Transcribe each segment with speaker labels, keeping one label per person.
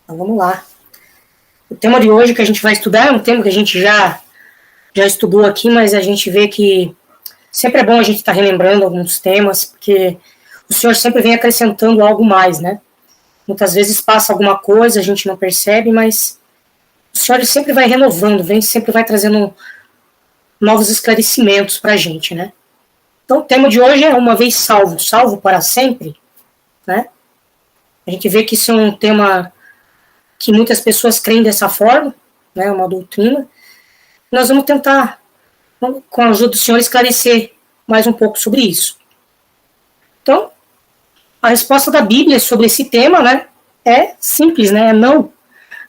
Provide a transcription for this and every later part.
Speaker 1: Então vamos lá. O tema de hoje que a gente vai estudar é um tema que a gente já estudou aqui, mas a gente vê que sempre é bom a gente estar relembrando alguns temas, porque o Senhor sempre vem acrescentando algo mais, né? Muitas vezes passa alguma coisa, a gente não percebe, mas o Senhor sempre vai renovando, sempre vai trazendo novos esclarecimentos para a gente, né? Então o tema de hoje é uma vez salvo, salvo para sempre, né? A gente vê que isso é um tema que muitas pessoas creem dessa forma, né? Uma doutrina. Nós vamos tentar, com a ajuda do Senhor, esclarecer mais um pouco sobre isso. Então, a resposta da Bíblia sobre esse tema, né, é simples, né, é não.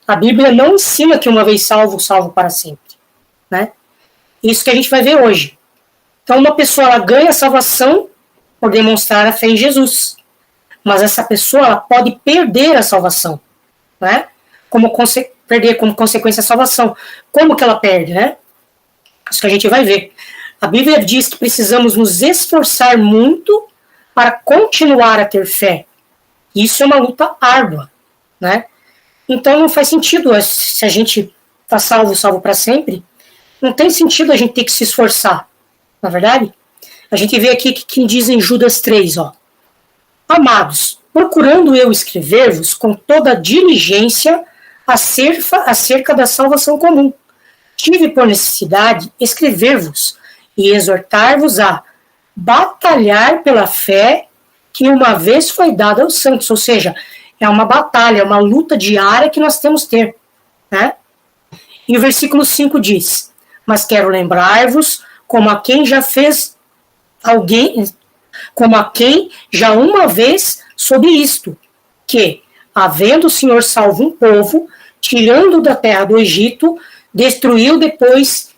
Speaker 1: A Bíblia não ensina que uma vez salvo, salvo para sempre, né? Isso que a gente vai ver hoje. Então, uma pessoa ela ganha salvação por demonstrar a fé em Jesus, mas essa pessoa ela pode perder a salvação, né? Perder como consequência a salvação. Como que ela perde, né? Isso que a gente vai ver. A Bíblia diz que precisamos nos esforçar muito para continuar a ter fé. Isso é uma luta árdua, né? Então não faz sentido, se a gente está salvo para sempre, não tem sentido a gente ter que se esforçar, na verdade? A gente vê aqui que diz em Judas 3, ó. Amados, procurando eu escrever-vos com toda diligência acerca da salvação comum. Tive por necessidade escrever-vos e exortar-vos a batalhar pela fé que uma vez foi dada aos santos, ou seja, é uma batalha, uma luta diária que nós temos que ter, né? E o versículo 5 diz, mas quero lembrar-vos como a quem já fez como a quem já uma vez sobre isto, que, havendo o Senhor salvo um povo, tirando da terra do Egito, destruiu depois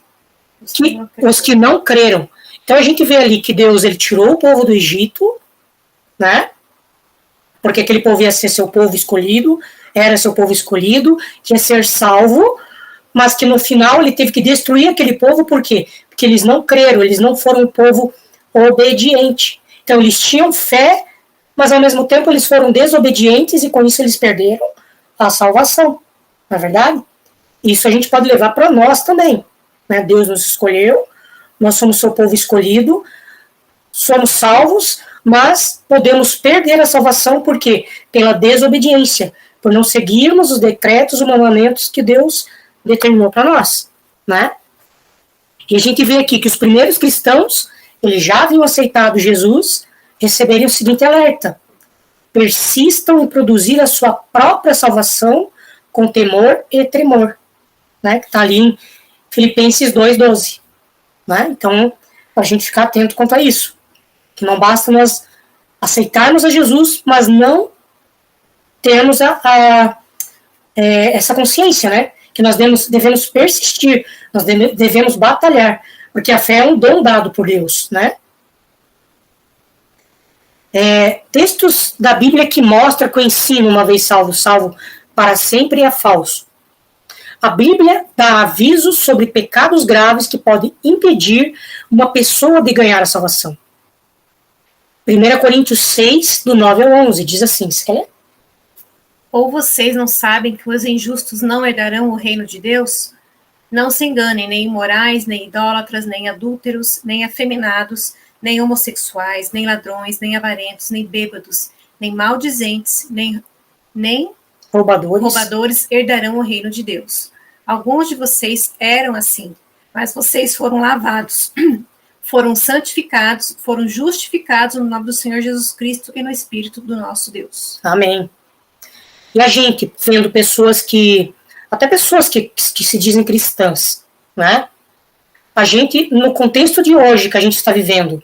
Speaker 1: os que não creram. Então a gente vê ali que Deus ele tirou o povo do Egito, né? Porque aquele povo ia ser seu povo escolhido, era seu povo escolhido, que ia ser salvo, mas que no final ele teve que destruir aquele povo, por quê? Porque eles não creram, eles não foram um povo obediente. Então eles tinham fé, mas ao mesmo tempo eles foram desobedientes e com isso eles perderam a salvação, não é verdade? Isso a gente pode levar para nós também, né? Deus nos escolheu, nós somos seu povo escolhido, somos salvos, mas podemos perder a salvação por quê? Pela desobediência, por não seguirmos os decretos, os mandamentos que Deus determinou para nós, né? E a gente vê aqui que os primeiros cristãos, eles já haviam aceitado Jesus, receberem o seguinte alerta: persistam em produzir a sua própria salvação com temor e tremor, né? Que está ali em Filipenses 2:12, né? Então, para a gente ficar atento quanto a isso, que não basta nós aceitarmos a Jesus, mas não termos essa consciência, né? Que nós devemos persistir, nós devemos batalhar, porque a fé é um dom dado por Deus, né? Textos da Bíblia que mostram que o ensino, uma vez salvo, salvo para sempre, é falso. A Bíblia dá avisos sobre pecados graves que podem impedir uma pessoa de ganhar a salvação. 1 Coríntios 6, do 9 ao 11, diz assim, você quer ler?
Speaker 2: Ou vocês não sabem que os injustos não herdarão o reino de Deus? Não se enganem, nem imorais, nem idólatras, nem adúlteros, nem afeminados, nem homossexuais, nem ladrões, nem avarentos, nem bêbados, nem maldizentes, nem roubadores herdarão o reino de Deus. Alguns de vocês eram assim, mas vocês foram lavados, foram santificados, foram justificados no nome do Senhor Jesus Cristo e no Espírito do nosso Deus.
Speaker 1: Amém. E a gente, vendo pessoas até pessoas que se dizem cristãs, né? A gente, no contexto de hoje que a gente está vivendo,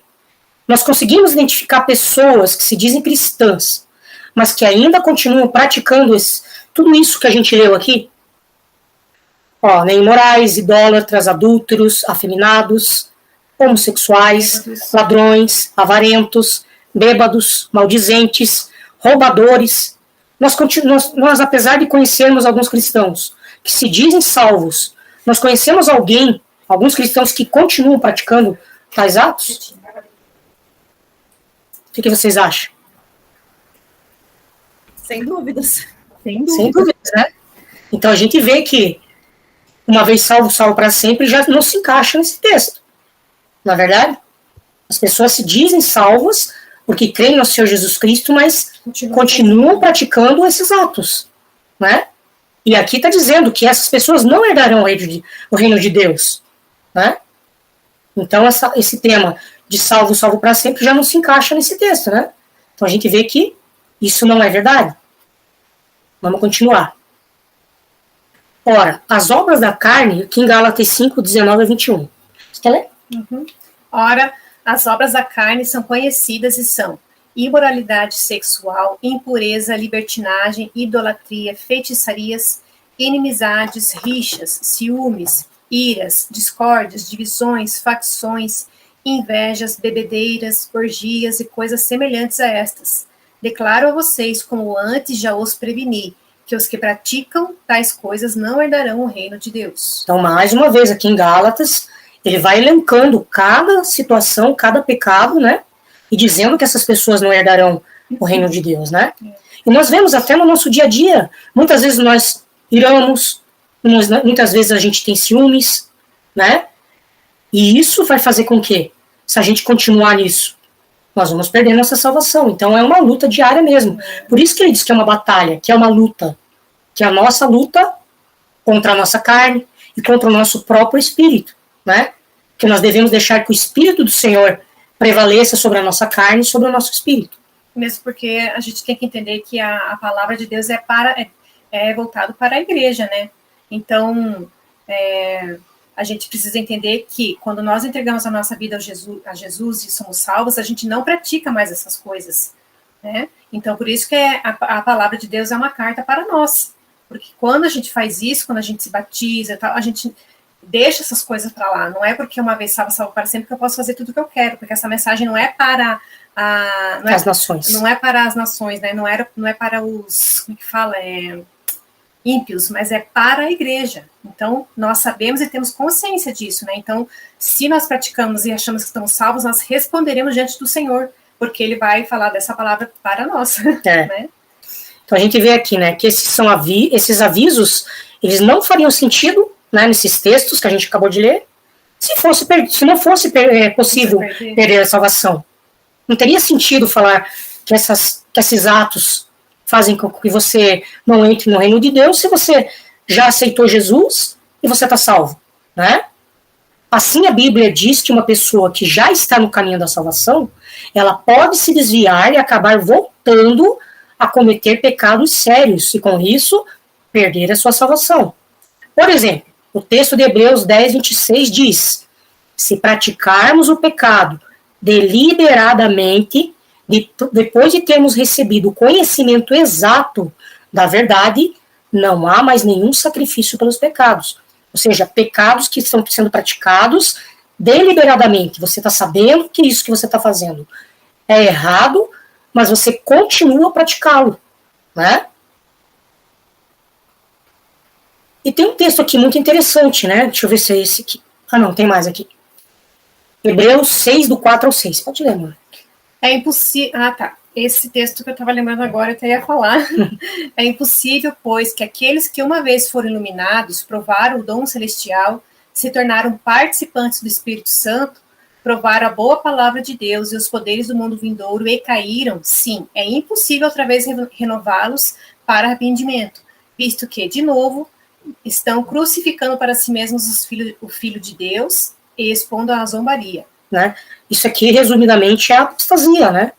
Speaker 1: nós conseguimos identificar pessoas que se dizem cristãs, mas que ainda continuam praticando tudo isso que a gente leu aqui? Ó, nem imorais, idólatras, adúlteros, afeminados, homossexuais, ladrões, avarentos, bêbados, maldizentes, roubadores. Nós, apesar de conhecermos alguns cristãos que se dizem salvos, nós conhecemos alguns cristãos que continuam praticando tais atos? O que vocês acham?
Speaker 2: Sem dúvidas.
Speaker 1: Sem dúvidas, né? Então a gente vê que uma vez salvo, salvo para sempre, já não se encaixa nesse texto. Na verdade, as pessoas se dizem salvas porque creem no Senhor Jesus Cristo, mas continuam praticando esses atos, né? E aqui está dizendo que essas pessoas não herdarão o reino de Deus, né? Então esse tema de salvo, salvo para sempre já não se encaixa nesse texto, né? Então a gente vê que isso não é verdade. Vamos continuar. Ora, as obras da carne, aqui em Gálatas 5, 19 a 21. Você quer ler?
Speaker 2: Ora, as obras da carne são conhecidas e são imoralidade sexual, impureza, libertinagem, idolatria, feitiçarias, inimizades, rixas, ciúmes, iras, discórdias, divisões, facções, invejas, bebedeiras, orgias e coisas semelhantes a estas. Declaro a vocês, como antes já os preveni, que os que praticam tais coisas não herdarão o reino de Deus.
Speaker 1: Então, mais uma vez, aqui em Gálatas, ele vai elencando cada situação, cada pecado, né? E dizendo que essas pessoas não herdarão o reino de Deus, né? E nós vemos até no nosso dia a dia, muitas vezes nós iramos, muitas vezes a gente tem ciúmes, né? E isso vai fazer com que, se a gente continuar nisso, nós vamos perder nossa salvação. Então é uma luta diária mesmo. Por isso que ele diz que é uma batalha, que é uma luta. Que é a nossa luta contra a nossa carne e contra o nosso próprio espírito, né? Que nós devemos deixar que o Espírito do Senhor prevaleça sobre a nossa carne e sobre o nosso espírito.
Speaker 2: Mesmo porque a gente tem que entender que a palavra de Deus é voltado para a igreja, né? Então, a gente precisa entender que quando nós entregamos a nossa vida a Jesus e somos salvos, a gente não pratica mais essas coisas, né? Então, por isso que a palavra de Deus é uma carta para nós. Porque quando a gente faz isso, quando a gente se batiza, a gente deixa essas coisas para lá. Não é porque uma vez salvo para sempre que eu posso fazer tudo o que eu quero, porque essa mensagem não é para
Speaker 1: as nações.
Speaker 2: Não é para as nações, né? Não é para os, como que fala, ímpios, mas é para a igreja. Então, nós sabemos e temos consciência disso, né? Então, se nós praticamos e achamos que estamos salvos, nós responderemos diante do Senhor, porque Ele vai falar dessa palavra para nós, né?
Speaker 1: Então, a gente vê aqui, né, que esses avisos, eles não fariam sentido, né, nesses textos que a gente acabou de ler, se não fosse possível perder a salvação. Não teria sentido falar que esses atos fazem com que você não entre no reino de Deus se você já aceitou Jesus e você está salvo, né? Assim, a Bíblia diz que uma pessoa que já está no caminho da salvação, ela pode se desviar e acabar voltando a cometer pecados sérios e, com isso, perder a sua salvação. Por exemplo, o texto de Hebreus 10, 26 diz: se praticarmos o pecado deliberadamente, depois de termos recebido o conhecimento exato da verdade, não há mais nenhum sacrifício pelos pecados. Ou seja, pecados que estão sendo praticados deliberadamente. Você está sabendo que isso que você está fazendo é errado, mas você continua a praticá-lo, né? E tem um texto aqui muito interessante, né? Deixa eu ver se é esse aqui. Ah, não, tem mais aqui. Hebreus 6, do 4 ao 6. Pode ler, amor.
Speaker 2: É impossível... Ah, tá. Esse texto que eu estava lembrando agora, eu até ia falar. É impossível, pois, que aqueles que uma vez foram iluminados, provaram o dom celestial, se tornaram participantes do Espírito Santo, provaram a boa palavra de Deus e os poderes do mundo vindouro e caíram, sim, é impossível outra vez renová-los para arrependimento, visto que, de novo, estão crucificando para si mesmos o Filho de Deus e expondo à zombaria.
Speaker 1: Né? Isso aqui, resumidamente, é a apostasia, né?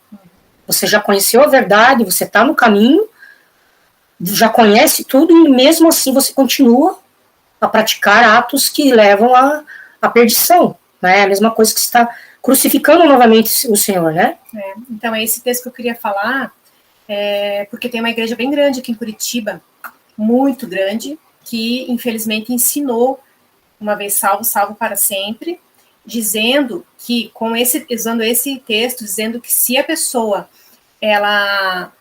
Speaker 1: Você já conheceu a verdade, você está no caminho, já conhece tudo e mesmo assim você continua a praticar atos que levam à perdição. Né? É a mesma coisa que você está crucificando novamente o Senhor, né?
Speaker 2: Então, é esse texto que eu queria falar, porque tem uma igreja bem grande aqui em Curitiba, muito grande, que infelizmente ensinou, uma vez salvo, salvo para sempre, dizendo que, usando esse texto, dizendo que se a pessoa, ela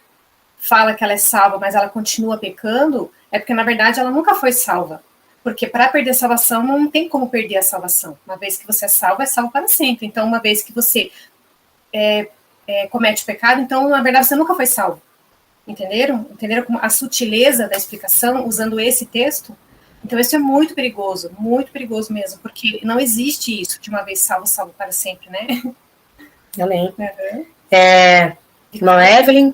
Speaker 2: fala que ela é salva, mas ela continua pecando, é porque, na verdade, ela nunca foi salva. Porque para perder a salvação, não tem como perder a salvação. Uma vez que você é salvo para sempre. Então, uma vez que você comete o pecado, então, na verdade, você nunca foi salvo. Entenderam? Entenderam a sutileza da explicação usando esse texto? Então, isso é muito perigoso mesmo, porque não existe isso de uma vez salvo, salvo para sempre, né?
Speaker 1: Amém.
Speaker 2: Uhum.
Speaker 1: Irmã Evelyn?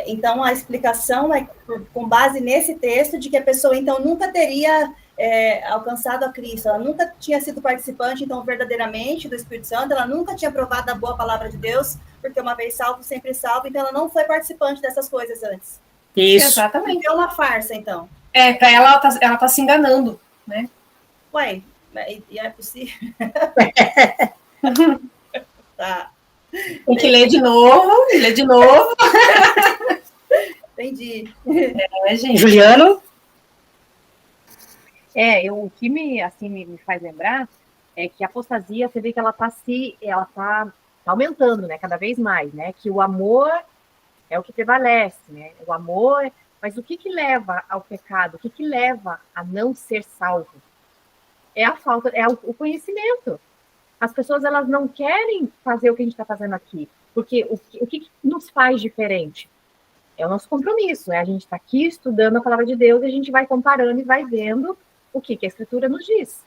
Speaker 3: Então, a explicação é com base nesse texto de que a pessoa, então, nunca teria alcançado a Cristo, ela nunca tinha sido participante, então, verdadeiramente do Espírito Santo, ela nunca tinha provado a boa palavra de Deus, porque uma vez salvo, sempre salvo, então ela não foi participante dessas coisas antes.
Speaker 1: Isso.
Speaker 2: Exatamente.
Speaker 3: É uma farsa, então.
Speaker 2: Para ela tá se enganando, né?
Speaker 3: Ué, e é possível? Tá.
Speaker 2: Tem que ler de novo,
Speaker 3: Entendi.
Speaker 2: Gente.
Speaker 1: Juliano?
Speaker 4: O que me faz lembrar é que a apostasia, você vê que ela tá aumentando, né, cada vez mais, né, que o amor é o que prevalece, né, o amor, mas o que leva ao pecado, o que leva a não ser salvo? É a falta, o conhecimento. As pessoas, elas não querem fazer o que a gente está fazendo aqui, porque o que nos faz diferente? É o nosso compromisso, a gente está aqui estudando a palavra de Deus e a gente vai comparando e vai vendo o que a Escritura nos diz.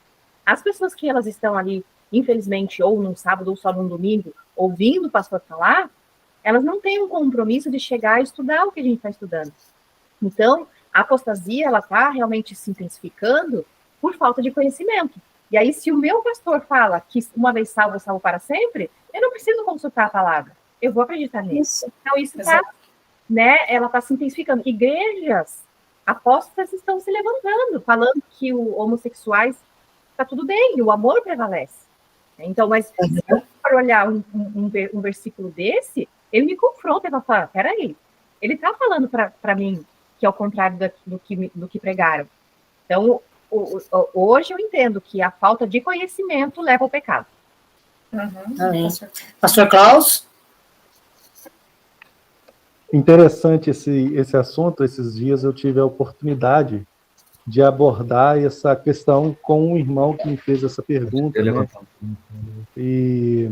Speaker 4: As pessoas que elas estão ali, infelizmente, ou num sábado ou só num domingo, ouvindo o pastor falar, elas não têm um compromisso de chegar a estudar o que a gente está estudando. Então, a apostasia, ela está realmente se intensificando por falta de conhecimento. E aí, se o meu pastor fala que uma vez salvo, salvo para sempre, eu não preciso consultar a palavra. Eu vou acreditar nisso. Então, isso está, né, ela está se intensificando. Igrejas apóstatas estão se levantando, falando que os homossexuais está tudo bem, o amor prevalece. Então, mas se eu for olhar um versículo desse, ele me confronta e vai falar, peraí, ele está falando para mim que é o contrário do que pregaram. Então, hoje eu entendo que a falta de conhecimento leva ao pecado.
Speaker 1: Amém. Pastor Klaus?
Speaker 5: Interessante esse assunto. Esses dias eu tive a oportunidade de abordar essa questão com um irmão que me fez essa pergunta, né? E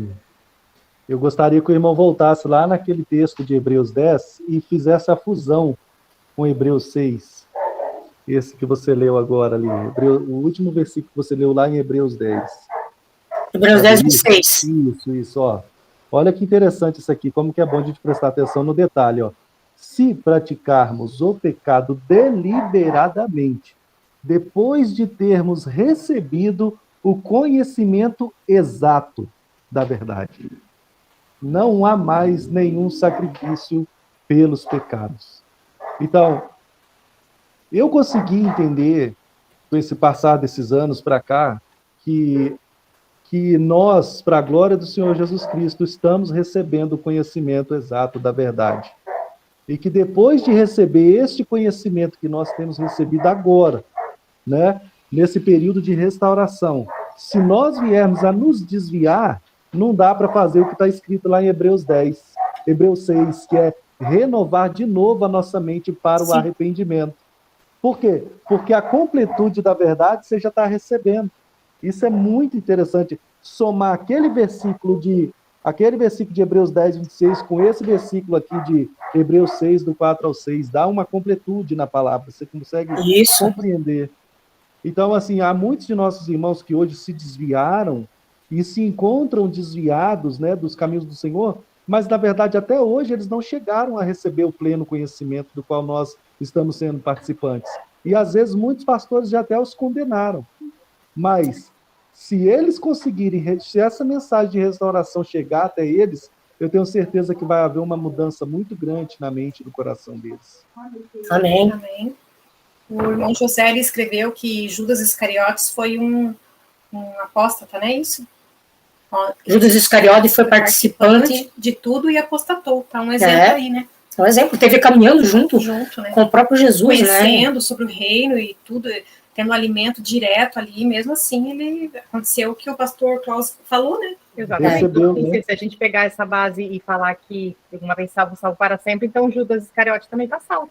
Speaker 5: eu gostaria que o irmão voltasse lá naquele texto de Hebreus 10 e fizesse a fusão com Hebreus 6, esse que você leu agora ali, o último versículo que você leu lá em Hebreus 10.
Speaker 1: Hebreus 10, 26.
Speaker 5: Isso, ó. Olha que interessante isso aqui, como que é bom a gente prestar atenção no detalhe, ó. Se praticarmos o pecado deliberadamente, depois de termos recebido o conhecimento exato da verdade, não há mais nenhum sacrifício pelos pecados. Então, eu consegui entender, com esse passar desses anos para cá, que nós, para a glória do Senhor Jesus Cristo, estamos recebendo o conhecimento exato da verdade. E que depois de receber este conhecimento que nós temos recebido agora, né, nesse período de restauração, se nós viermos a nos desviar, não dá para fazer o que está escrito lá em Hebreus 10, Hebreus 6, que é renovar de novo a nossa mente para o arrependimento. Por quê? Porque a completude da verdade você já está recebendo. Isso é muito interessante. Somar aquele versículo de Hebreus 10, 26 com esse versículo aqui de Hebreus 6, do 4 ao 6, dá uma completude na palavra. Você consegue compreender. Então, assim, há muitos de nossos irmãos que hoje se desviaram e se encontram desviados, né, dos caminhos do Senhor, mas, na verdade, até hoje eles não chegaram a receber o pleno conhecimento do qual nós estamos sendo participantes. E, às vezes, muitos pastores já até os condenaram. Mas, se eles conseguirem, se essa mensagem de restauração chegar até eles, eu tenho certeza que vai haver uma mudança muito grande na mente e no coração deles.
Speaker 1: Amém.
Speaker 2: Amém. O irmão José escreveu que Judas Iscariotes foi um apóstata, não é isso?
Speaker 1: Judas Iscariotes foi participante
Speaker 2: de tudo e apostatou. Tá um exemplo aí, né?
Speaker 1: Um exemplo, teve caminhando junto
Speaker 2: né?
Speaker 1: Com o próprio Jesus,
Speaker 2: conhecendo
Speaker 1: né?
Speaker 2: sobre o reino e tudo, tendo alimento direto ali, mesmo assim, aconteceu o que o pastor Klaus falou, né?
Speaker 4: Exatamente. Né? Se a gente pegar essa base e falar que uma vez salvo, salvo para sempre, então Judas Iscariotes também está salvo.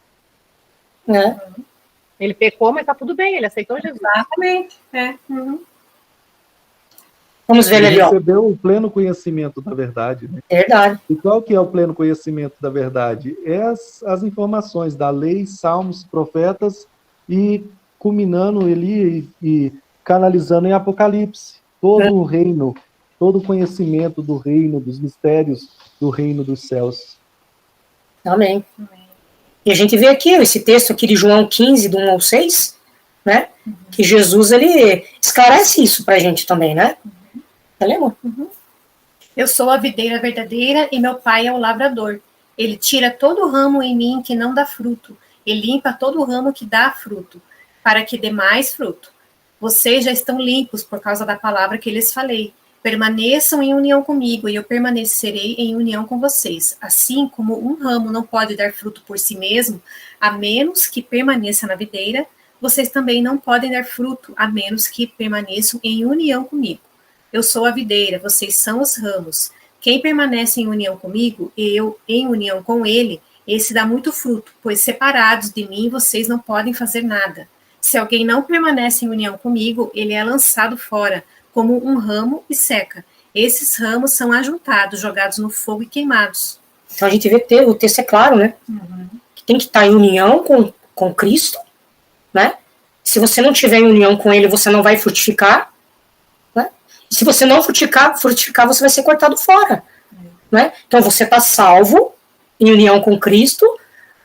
Speaker 4: Ele pecou, mas está tudo bem, ele aceitou Jesus.
Speaker 2: Exatamente.
Speaker 1: Vamos ver
Speaker 5: Ele
Speaker 1: ali, ó.
Speaker 5: recebeu o pleno conhecimento da verdade, né?
Speaker 1: Verdade.
Speaker 5: E qual que é o pleno conhecimento da verdade? É as informações da lei, salmos, profetas e culminando ali e canalizando em Apocalipse. Todo o reino, todo o conhecimento do reino, dos mistérios do reino dos céus.
Speaker 1: Amém. E a gente vê aqui, esse texto aqui de João 15, do 1 ao 6, né? Que Jesus, ele esclarece isso pra gente também, né? Lembra?
Speaker 2: Eu sou a videira verdadeira e meu pai é o lavrador. Ele tira todo ramo em mim que não dá fruto e limpa todo ramo que dá fruto, para que dê mais fruto. Vocês já estão limpos por causa da palavra que lhes falei. Permaneçam em união comigo e eu permanecerei em união com vocês. Assim como um ramo não pode dar fruto por si mesmo, a menos que permaneça na videira, vocês também não podem dar fruto, a menos que permaneçam em união comigo. Eu sou a videira, vocês são os ramos. Quem permanece em união comigo, e eu em união com ele, esse dá muito fruto, pois separados de mim vocês não podem fazer nada. Se alguém não permanece em união comigo, ele é lançado fora, como um ramo e seca. Esses ramos são ajuntados, jogados no fogo e queimados.
Speaker 1: Então a gente vê que o texto é claro, né? Que tem que estar em união com Cristo, né? Se você não tiver em união com ele, você não vai frutificar, né? E se você não frutificar, você vai ser cortado fora, né? Então você está salvo em união com Cristo,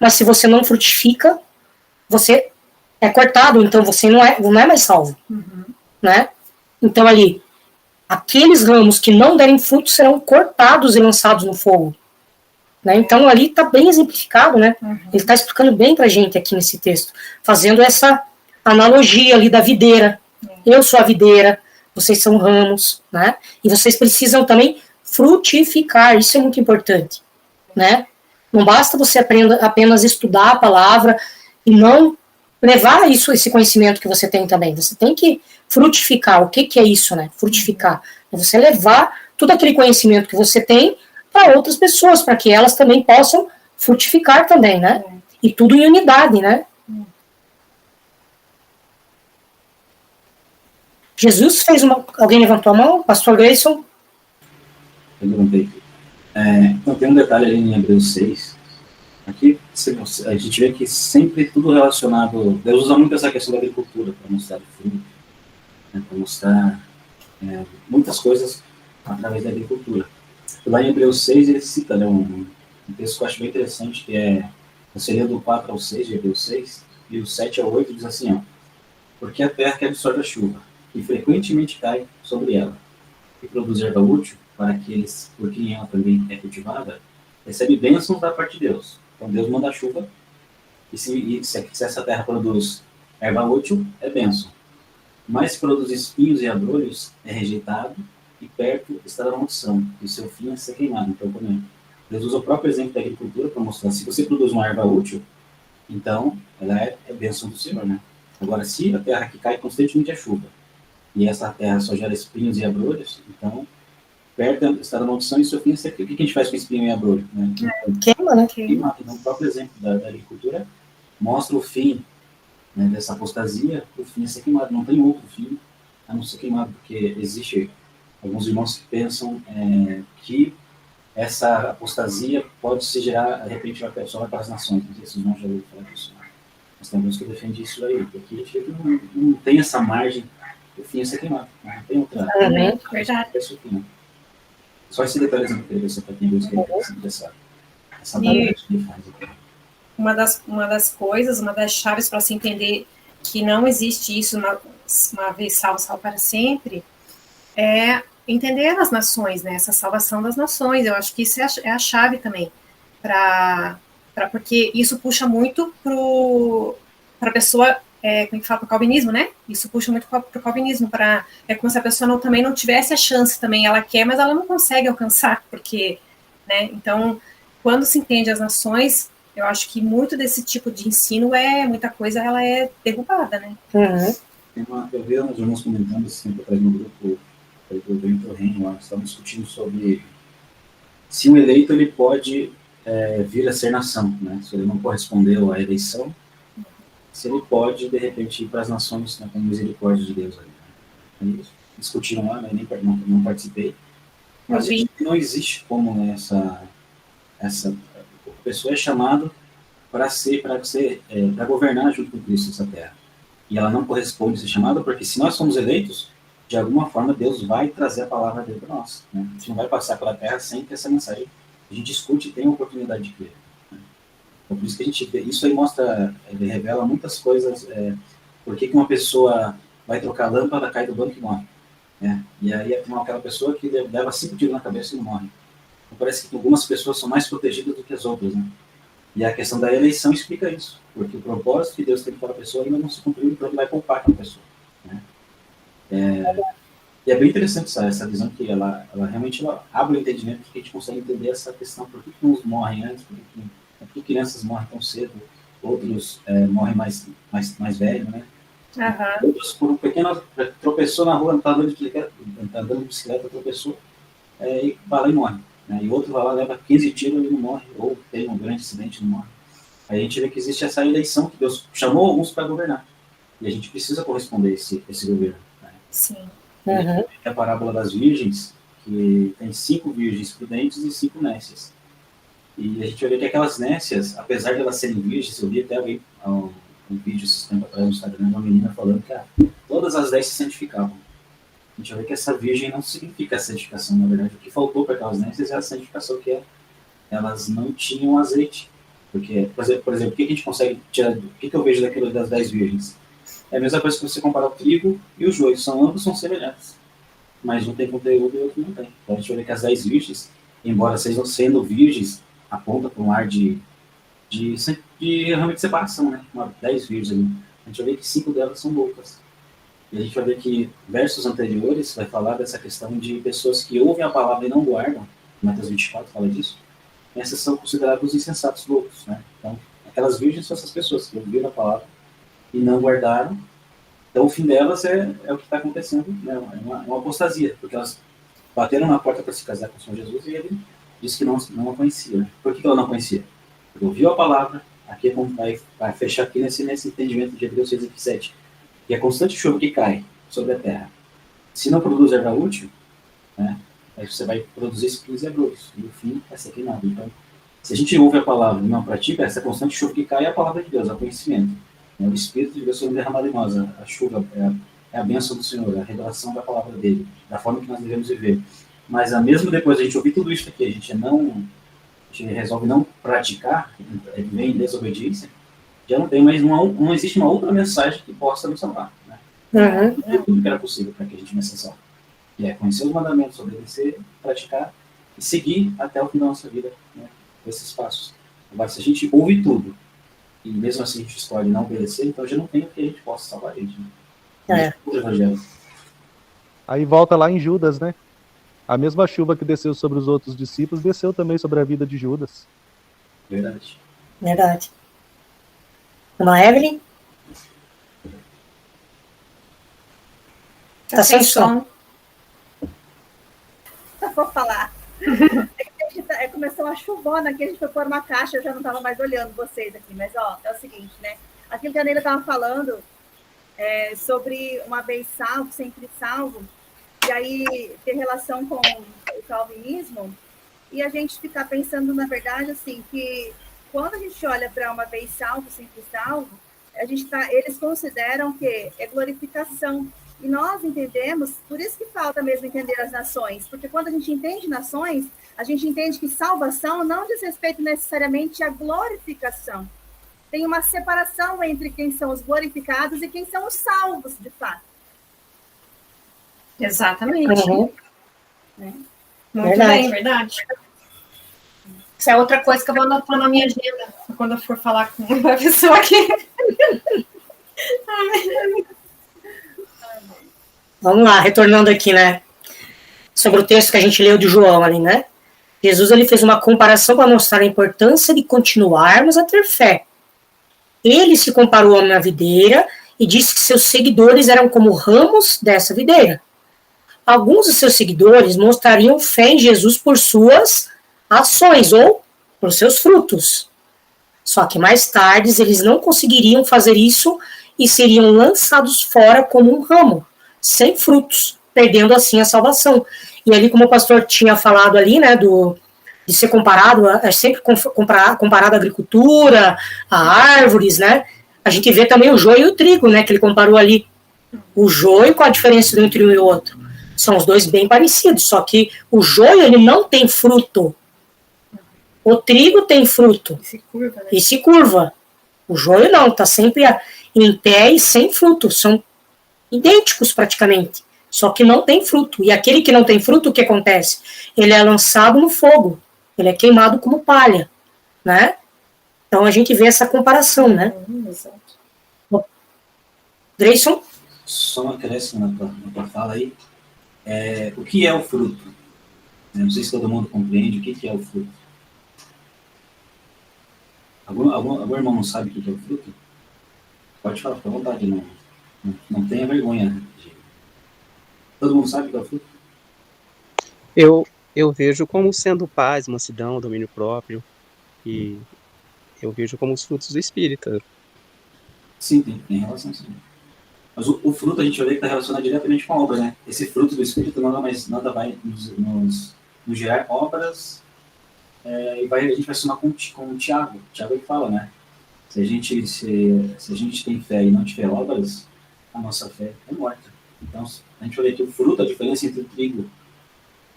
Speaker 1: mas se você não frutifica, você é cortado, então você não é mais salvo, né? Então ali, aqueles ramos que não derem fruto serão cortados e lançados no fogo, né? Então ali está bem exemplificado, né? Ele está explicando bem para a gente aqui nesse texto, fazendo essa analogia ali da videira. Eu sou a videira, vocês são ramos, né? E vocês precisam também frutificar, isso é muito importante, né? Não basta você apenas estudar a palavra e não levar esse conhecimento que você tem também. Você tem que frutificar. O que é isso, né? Frutificar. É você levar todo aquele conhecimento que você tem para outras pessoas, para que elas também possam frutificar também, né? E tudo em unidade, né? Jesus fez uma... Alguém levantou a mão? Pastor Grayson?
Speaker 6: Eu levantei. Então, tem um detalhe ali em Hebreus 6. Aqui, a gente vê que sempre tudo relacionado... Deus usa muito essa questão da agricultura para mostrar fruto, né, para mostrar muitas coisas através da agricultura. E lá em Hebreus 6, ele cita, né, um texto que eu acho bem interessante, que é... Você lê do 4 ao 6 de Hebreus 6, e do 7 ao 8 diz assim, ó: porque a terra que absorve a chuva, que frequentemente cai sobre ela, e produz erva útil para aqueles por quem ela também é cultivada, recebe bênçãos da parte de Deus. Então Deus manda a chuva, e se essa terra produz erva útil, é bênção. Mas se produz espinhos e abrolhos, é rejeitado, e perto está a maldição, e o seu fim é ser queimado. Então, Deus usa o próprio exemplo da agricultura para mostrar, se você produz uma erva útil, então ela é bênção do Senhor, né? Agora, se a terra que cai constantemente a chuva, e essa terra só gera espinhos e abrolhos, então perto está a maldição e seu fim é ser... O que a gente faz com espinho e abrolho? Né?
Speaker 1: Queima, né?
Speaker 6: Queima. Então, o próprio exemplo da agricultura mostra o fim, né, dessa apostasia. O fim é ser queimado. Não tem outro fim a não ser queimado, porque existe alguns irmãos que pensam que essa apostasia pode se gerar, de repente, uma pessoa para as nações. Não sei se os irmãos já ouviram falar disso. Mas tem alguns que defendem isso aí, porque a gente não tem essa margem. O fim é ser queimado. Não tem outra.
Speaker 2: Verdade.
Speaker 6: Só esse detalhezinho que eu queria ver para quem gosta dessa análise que ele faz aqui.
Speaker 2: Uma das coisas, uma das chaves para se entender que não existe isso uma vez salvo para sempre, é entender as nações, né? Essa salvação das nações. Eu acho que isso é a chave também, porque isso puxa muito para a pessoa, como fala, para o calvinismo, né? Isso puxa muito para o calvinismo, como se a pessoa também não tivesse a chance também. Ela quer, mas ela não consegue alcançar, porque, né? Então, quando se entende as nações, eu acho que muito desse tipo de ensino muita coisa ela é derrubada, né?
Speaker 6: Eu vi uns irmãos comentando esse tempo atrás no grupo do Bento Reino, lá, estavam discutindo sobre se um eleito ele pode vir a ser nação, né? Se ele não correspondeu à eleição, se ele pode, de repente, ir para as nações, né, com misericórdia de Deus. É isso. discutiram lá, né, nem não participei, mas não existe como essa pessoa é chamada para governar junto com Cristo essa terra. E ela não corresponde a ser chamada, porque se nós somos eleitos, de alguma forma Deus vai trazer a palavra dele para nós. Né? A gente não vai passar pela terra sem que essa mensagem a gente discute e tenha a oportunidade de crer. Né? Então, por isso que a gente vê, isso aí revela muitas coisas, por que uma pessoa vai trocar a lâmpada, cai do banco e morre. Né? E aí tem aquela pessoa que leva 5 tiros na cabeça e não morre. Então, parece que algumas pessoas são mais protegidas do que as outras. Né? E a questão da eleição explica isso, porque o propósito que Deus tem para a pessoa ainda não se cumpriu, então ele vai poupar aquela pessoa. Né? E é bem interessante essa visão que ela realmente abre o entendimento que a gente consegue entender essa questão, por que uns morrem antes, por que crianças morrem tão cedo, outros morrem mais velhos, né?
Speaker 2: Uhum.
Speaker 6: Outros por um pequeno tropeçou na rua, está andando de bicicleta, tropeçou, e vai lá e morre. Né? E outro vai lá, leva 15 tiros e não morre, ou tem um grande acidente e não morre. Aí a gente vê que existe essa eleição que Deus chamou alguns para governar. E a gente precisa corresponder a esse governo. Né?
Speaker 2: Sim.
Speaker 1: Uhum.
Speaker 6: A parábola das virgens, que tem 5 virgens prudentes e 5 nécias. E a gente vai ver que aquelas nécias, apesar de elas serem virgens, eu vi até um vídeo esses tempos atrás no Instagram, uma menina falando que todas as 10 se santificavam. A gente vai ver que essa virgem não significa a santificação, na verdade. O que faltou para aquelas nécias é a santificação, que elas não tinham azeite. Porque, por exemplo, o que a gente consegue tirar, o que eu vejo daquilo das 10 virgens? É a mesma coisa que você comparar o trigo e o joio, ambos são semelhantes. Mas um tem conteúdo e o outro não tem. Então a gente vai ver que as 10 virgens, embora sejam sendo virgens, aponta para um ar de realmente separação, né? 10 virgens ali. A gente vai ver que 5 delas são loucas. E a gente vai ver que versos anteriores vai falar dessa questão de pessoas que ouvem a palavra e não guardam. Mateus 24 fala disso. Essas são considerados os insensatos loucos, né? Então, aquelas virgens são essas pessoas que ouviram a palavra e não guardaram. Então, o fim delas é o que está acontecendo, né? É uma apostasia, porque elas bateram na porta para se casar com o Senhor Jesus e ele disse que não a conhecia. Né? Por que ela não conhecia? Porque ouviu a palavra, aqui vai fechar aqui nesse entendimento de Hebreus 6:7, que é constante chuva que cai sobre a terra. Se não produz erva útil, né? Aí você vai produzir espinhos e abrolhos, e o fim vai ser queimado. Então, se a gente ouve a palavra e não pratica, essa constante chuva que cai é a palavra de Deus, é o conhecimento. O Espírito de Deus sendo derramado em nós, a chuva é a bênção do Senhor, a revelação da palavra dele, da forma que nós devemos viver. Mas mesmo depois a gente ouvir tudo isso aqui, a gente resolve não praticar, vem em desobediência, já não tem mais não existe uma outra mensagem que possa nos salvar. Né?
Speaker 1: Uhum.
Speaker 6: É tudo que era possível para que a gente me salve. Que é conhecer os mandamentos, obedecer, praticar e seguir até o fim da nossa vida, né, esses passos. Agora, se a gente ouve tudo e mesmo assim a gente escolhe não obedecer, então já não tem o que a gente possa salvar a gente. Né? O evangelho.
Speaker 5: Aí volta lá em Judas, né? A mesma chuva que desceu sobre os outros discípulos desceu também sobre a vida de Judas.
Speaker 6: Verdade.
Speaker 1: Verdade. Uma Evelyn? Tá sem som.
Speaker 3: Vou falar. Começou uma chuvona aqui, a gente foi pôr uma caixa, eu já não estava mais olhando vocês aqui, mas é o seguinte, né? Aquilo que a Neila estava falando sobre uma vez salvo, sempre salvo, e aí ter relação com o calvinismo, e a gente ficar pensando, na verdade, assim, que quando a gente olha para uma vez salvo, sempre salvo, eles consideram que é glorificação. E nós entendemos, por isso que falta mesmo entender as nações, porque quando a gente entende nações, a gente entende que salvação não diz respeito necessariamente à glorificação. Tem uma separação entre quem são os glorificados e quem são os salvos, de fato.
Speaker 2: Exatamente.
Speaker 1: Uhum.
Speaker 2: Muito bem, verdade. Isso é outra coisa que eu vou anotar na minha agenda, quando eu for falar com uma pessoa aqui.
Speaker 1: Vamos lá, retornando aqui, né? Sobre o texto que a gente leu de João ali, né? Jesus ele fez uma comparação para mostrar a importância de continuarmos a ter fé. Ele se comparou a uma videira e disse que seus seguidores eram como ramos dessa videira. Alguns dos seus seguidores mostrariam fé em Jesus por suas ações ou por seus frutos. Só que mais tarde eles não conseguiriam fazer isso e seriam lançados fora como um ramo, sem frutos, perdendo assim a salvação. E ali, como o pastor tinha falado ali, né, de ser comparado, é sempre comparado à agricultura, a árvores, né? A gente vê também o joio e o trigo, né? Que ele comparou ali o joio, qual a diferença entre um e outro? São os dois bem parecidos, só que o joio, ele não tem fruto. O trigo tem fruto. E se curva. O joio não, está sempre em pé e sem fruto. São idênticos praticamente. Só que não tem fruto. E aquele que não tem fruto, o que acontece? Ele é lançado no fogo. Ele é queimado como palha. Né? Então a gente vê essa comparação, né?
Speaker 3: Exato.
Speaker 1: Grayson?
Speaker 6: Só um acréscimo na tua fala aí. O que é o fruto? Não sei se todo mundo compreende o que é o fruto. Algum irmão não sabe o que é o fruto? Pode falar, fica à vontade, não tenha vergonha. Todo mundo sabe o que é o fruto?
Speaker 7: Eu vejo como sendo paz, mansidão, domínio próprio, e eu vejo como os frutos do Espírito.
Speaker 6: Sim, tem relação, sim. Mas o fruto a gente vai ver que está relacionado diretamente com a obra, né? Esse fruto do Espírito nada vai nos gerar obras, e a gente vai somar com o Tiago. O Tiago ele fala, né? Se a gente tem fé e não tiver obras, a nossa fé é morta. Então, a gente vai ver que o fruto, a diferença entre o trigo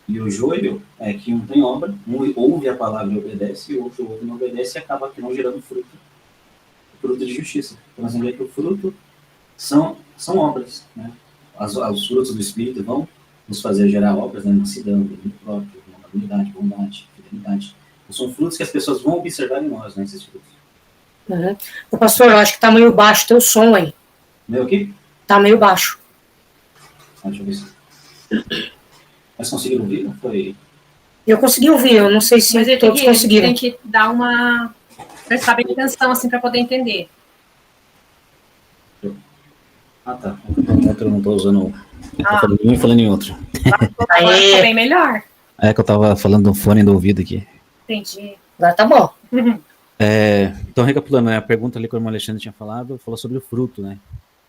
Speaker 6: e o joio, é que um tem obra, um ouve a palavra e obedece, e o outro ouve e não obedece, e acaba aqui não gerando fruto de justiça. Então, nós vamos ver que o fruto são obras, né? Os frutos do Espírito vão nos fazer gerar obras, né? Mansidão, domínio próprio, amabilidade, bondade, fidelidade. Então, são frutos que as pessoas vão observar em nós, né? Esses frutos.
Speaker 1: Uhum. O pastor, eu acho que tá meio baixo teu som aí.
Speaker 6: Meu aqui?
Speaker 1: Tá meio baixo.
Speaker 6: Deixa eu ver se... Mas conseguiram ouvir? Não foi?
Speaker 1: Eu consegui ouvir, eu não sei se todos conseguiram.
Speaker 2: Tem que dar uma... prestar bem atenção, assim, para poder entender.
Speaker 6: Ah, tá. Eu não tô usando... Eu tô falando em um e falando em outro.
Speaker 2: Agora ficou bem melhor.
Speaker 6: É que eu tava falando do fone do ouvido aqui.
Speaker 2: Entendi.
Speaker 1: Agora tá bom.
Speaker 6: Então, recapitulando, né, a pergunta ali que o irmão Alexandre tinha falado, falou sobre o fruto, né?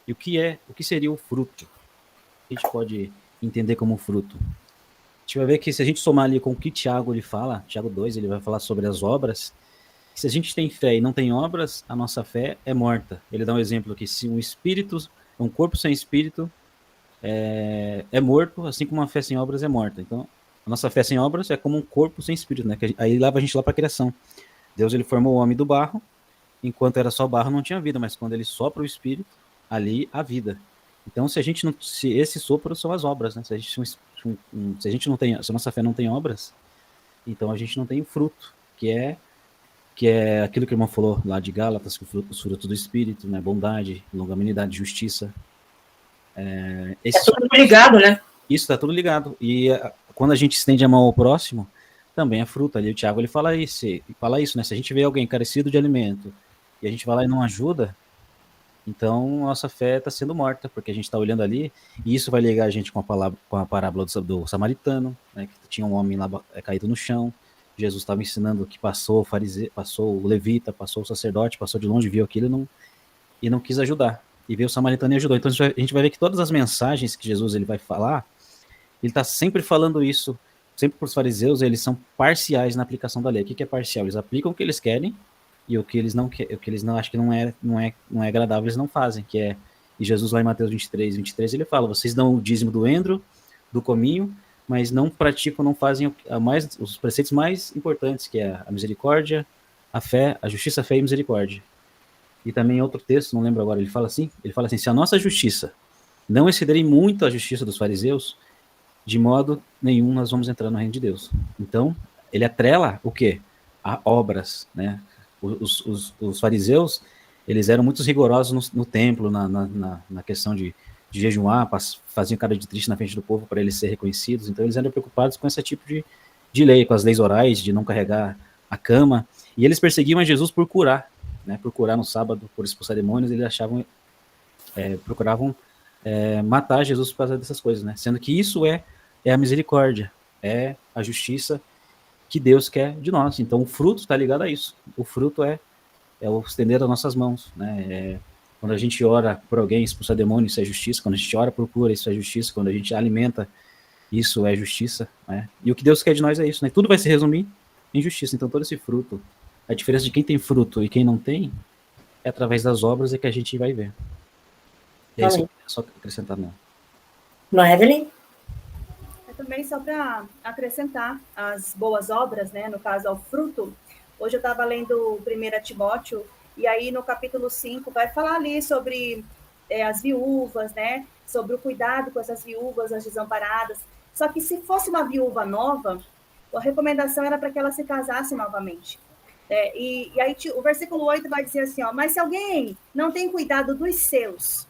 Speaker 6: E o que seria o fruto? A gente pode entender como fruto. A gente vai ver que se a gente somar ali com o que Tiago ele fala, Tiago 2, ele vai falar sobre as obras. Se a gente tem fé e não tem obras, a nossa fé é morta. Ele dá um exemplo aqui, se um corpo sem espírito é morto, assim como uma fé sem obras é morta. Então, a nossa fé sem obras é como um corpo sem espírito, né? Aí leva a gente lá para a criação. Deus ele formou o homem do barro, enquanto era só barro não tinha vida, mas quando ele sopra o espírito, ali há vida. Então, se esse sopro são as obras, né? Se a nossa fé não tem obras, então a gente não tem o fruto, que é aquilo que o irmão falou lá de Gálatas, que os frutos do Espírito, né? Bondade, longanimidade, justiça.
Speaker 1: Tudo ligado, né?
Speaker 6: Isso, está tudo ligado. E quando a gente estende a mão ao próximo, também é fruto. Ali o Tiago ele fala isso, né? Se a gente vê alguém carecido de alimento e a gente vai lá e não ajuda, então nossa fé está sendo morta, porque a gente está olhando ali, e isso vai ligar a gente com a parábola do samaritano, né? Que tinha um homem lá caído no chão. Jesus estava ensinando que passou o fariseu, passou o levita, passou o sacerdote, passou de longe, viu aquilo e não quis ajudar. E veio o samaritano e ajudou. Então a gente vai ver que todas as mensagens que Jesus ele vai falar, ele está sempre falando isso, sempre para os fariseus, eles são parciais na aplicação da lei. O que é parcial? Eles aplicam o que eles querem e o que eles não acham que não é agradável, eles não fazem, e Jesus lá em Mateus 23, ele fala, vocês dão o dízimo do endro, do cominho, mas não praticam, não fazem os preceitos mais importantes, que é a misericórdia, a fé, a justiça, a fé e misericórdia. E também outro texto, não lembro agora, ele fala assim, se a nossa justiça não excederem muito a justiça dos fariseus, de modo nenhum nós vamos entrar no reino de Deus. Então, ele atrela o quê? A obras, né? Os fariseus, eles eram muito rigorosos no templo, na questão de jejuar, faziam cara de triste na frente do povo para eles serem reconhecidos, então eles eram preocupados com esse tipo de lei, com as leis orais, de não carregar a cama, e eles perseguiam a Jesus por curar, né? Por curar no sábado, por expulsar demônios, eles procuravam matar Jesus por causa dessas coisas, né? Sendo que isso é a misericórdia, é a justiça que Deus quer de nós. Então o fruto está ligado a isso. O fruto é o estender das nossas mãos, né? Quando a gente ora por alguém expulsar demônio, isso é justiça. Quando a gente ora por cura, isso é justiça. Quando a gente alimenta, isso é justiça, né? E o que Deus quer de nós é isso, né? Tudo vai se resumir em justiça. Então, todo esse fruto, a diferença de quem tem fruto e quem não tem, é através das obras que a gente vai ver. E é isso, é só acrescentar, não.
Speaker 1: Não é, Evelyn?
Speaker 3: Também só para acrescentar as boas obras, né? No caso, ao fruto. Hoje eu estava lendo 1 Timóteo, e aí no capítulo 5 vai falar ali sobre as viúvas, né? Sobre o cuidado com essas viúvas, as desamparadas. Só que se fosse uma viúva nova, a recomendação era para que ela se casasse novamente. E aí o versículo 8 vai dizer assim, ó, mas se alguém não tem cuidado dos seus,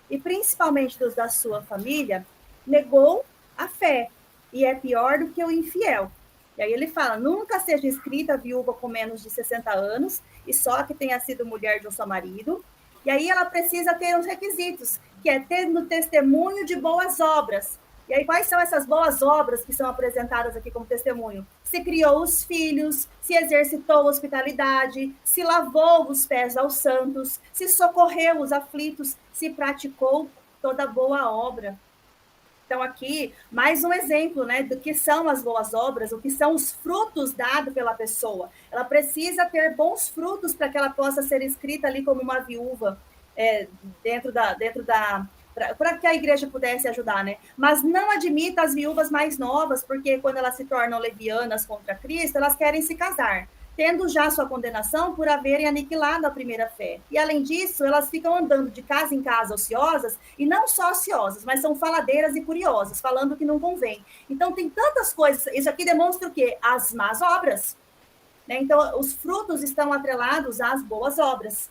Speaker 3: e principalmente dos da sua família, negou a fé, e é pior do que o infiel. E aí ele fala, nunca seja inscrita a viúva com menos de 60 anos, e só que tenha sido mulher de um só marido. E aí ela precisa ter uns requisitos, que é ter no testemunho de boas obras. E aí quais são essas boas obras que são apresentadas aqui como testemunho? Se criou os filhos, se exercitou a hospitalidade, se lavou os pés aos santos, se socorreu os aflitos, se praticou toda boa obra. Então, aqui, mais um exemplo, né, do que são as boas obras, o que são os frutos dados pela pessoa. Ela precisa ter bons frutos para que ela possa ser inscrita ali como uma viúva para que a igreja pudesse ajudar, né? Mas não admita as viúvas mais novas, porque quando elas se tornam levianas contra Cristo, elas querem se casar, tendo já sua condenação por haverem aniquilado a primeira fé. E, além disso, elas ficam andando de casa em casa ociosas, e não só ociosas, mas são faladeiras e curiosas, falando que não convém. Então, tem tantas coisas. Isso aqui demonstra o quê? As más obras. Né? Então, os frutos estão atrelados às boas obras.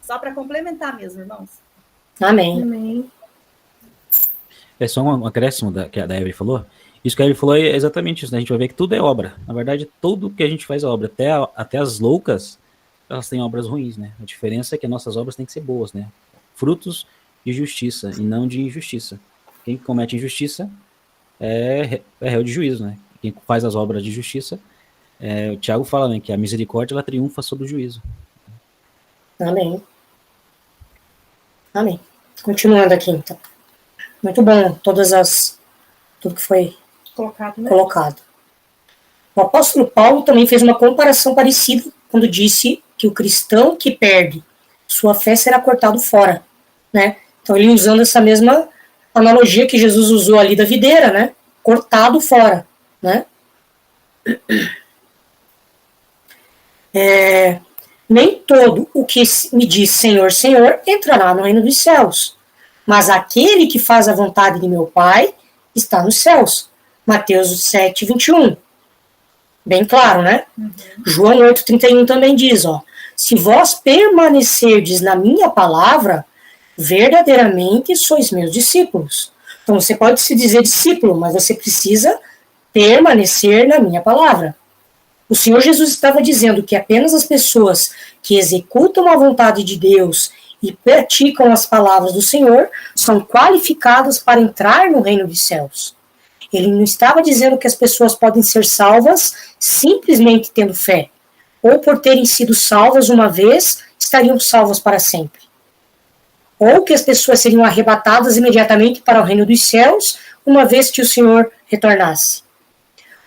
Speaker 3: Só para complementar mesmo, irmãos.
Speaker 1: Amém.
Speaker 2: Amém.
Speaker 6: É só um acréscimo que a Evelyn falou. Isso que a Evelyn falou é exatamente isso, né? A gente vai ver que tudo é obra. Na verdade, tudo que a gente faz é obra. Até as loucas, elas têm obras ruins, né? A diferença é que nossas obras têm que ser boas, né? Frutos de justiça e não de injustiça. Quem comete injustiça é réu de juízo, né? Quem faz as obras de justiça, o Tiago fala, né, que a misericórdia ela triunfa sobre o juízo.
Speaker 1: Amém. Amém. Continuando aqui, então. Muito bom, tudo que foi colocado. O apóstolo Paulo também fez uma comparação parecida quando disse que o cristão que perde sua fé será cortado fora, né? Então ele usando essa mesma analogia que Jesus usou ali da videira, né? Cortado fora, né? Nem todo o que me diz Senhor, Senhor entrará no reino dos céus, mas aquele que faz a vontade de meu Pai está nos céus. Mateus 7, 21. Bem claro, né? João 8, 31 também diz, ó, se vós permanecerdes na minha palavra, verdadeiramente sois meus discípulos. Então você pode se dizer discípulo, mas você precisa permanecer na minha palavra. O Senhor Jesus estava dizendo que apenas as pessoas que executam a vontade de Deus e praticam as palavras do Senhor são qualificadas para entrar no reino dos céus. Ele não estava dizendo que as pessoas podem ser salvas simplesmente tendo fé, ou por terem sido salvas uma vez, estariam salvas para sempre. Ou que as pessoas seriam arrebatadas imediatamente para o reino dos céus, uma vez que o Senhor retornasse.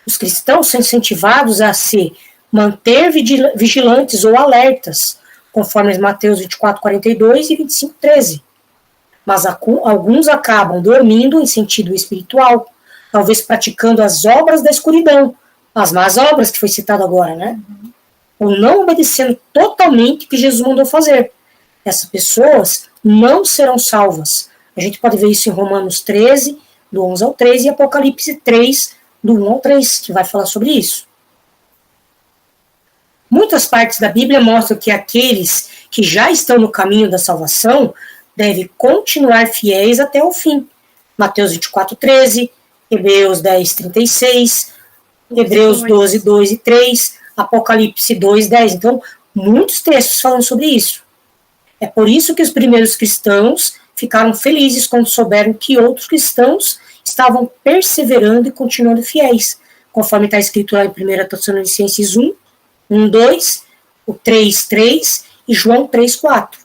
Speaker 1: Os cristãos são incentivados a se manter vigilantes ou alertas, conforme Mateus 24, 42 e 25, 13. Mas alguns acabam dormindo em sentido espiritual, talvez praticando as obras da escuridão, as más obras que foi citado agora, né? Ou não obedecendo totalmente o que Jesus mandou fazer. Essas pessoas não serão salvas. A gente pode ver isso em Romanos 13, do 11 ao 13, e Apocalipse 3, do 1 ao 3, que vai falar sobre isso. Muitas partes da Bíblia mostram que aqueles que já estão no caminho da salvação devem continuar fiéis até o fim. Mateus 24, 13, Hebreus 10, 36, Hebreus 12, 2 e 3, Apocalipse 2, 10. Então, muitos textos falam sobre isso. É por isso que os primeiros cristãos ficaram felizes quando souberam que outros cristãos estavam perseverando e continuando fiéis, conforme está escrito lá em 1 Tessalonicenses 1, 2, o 3, 3 e João 3, 4.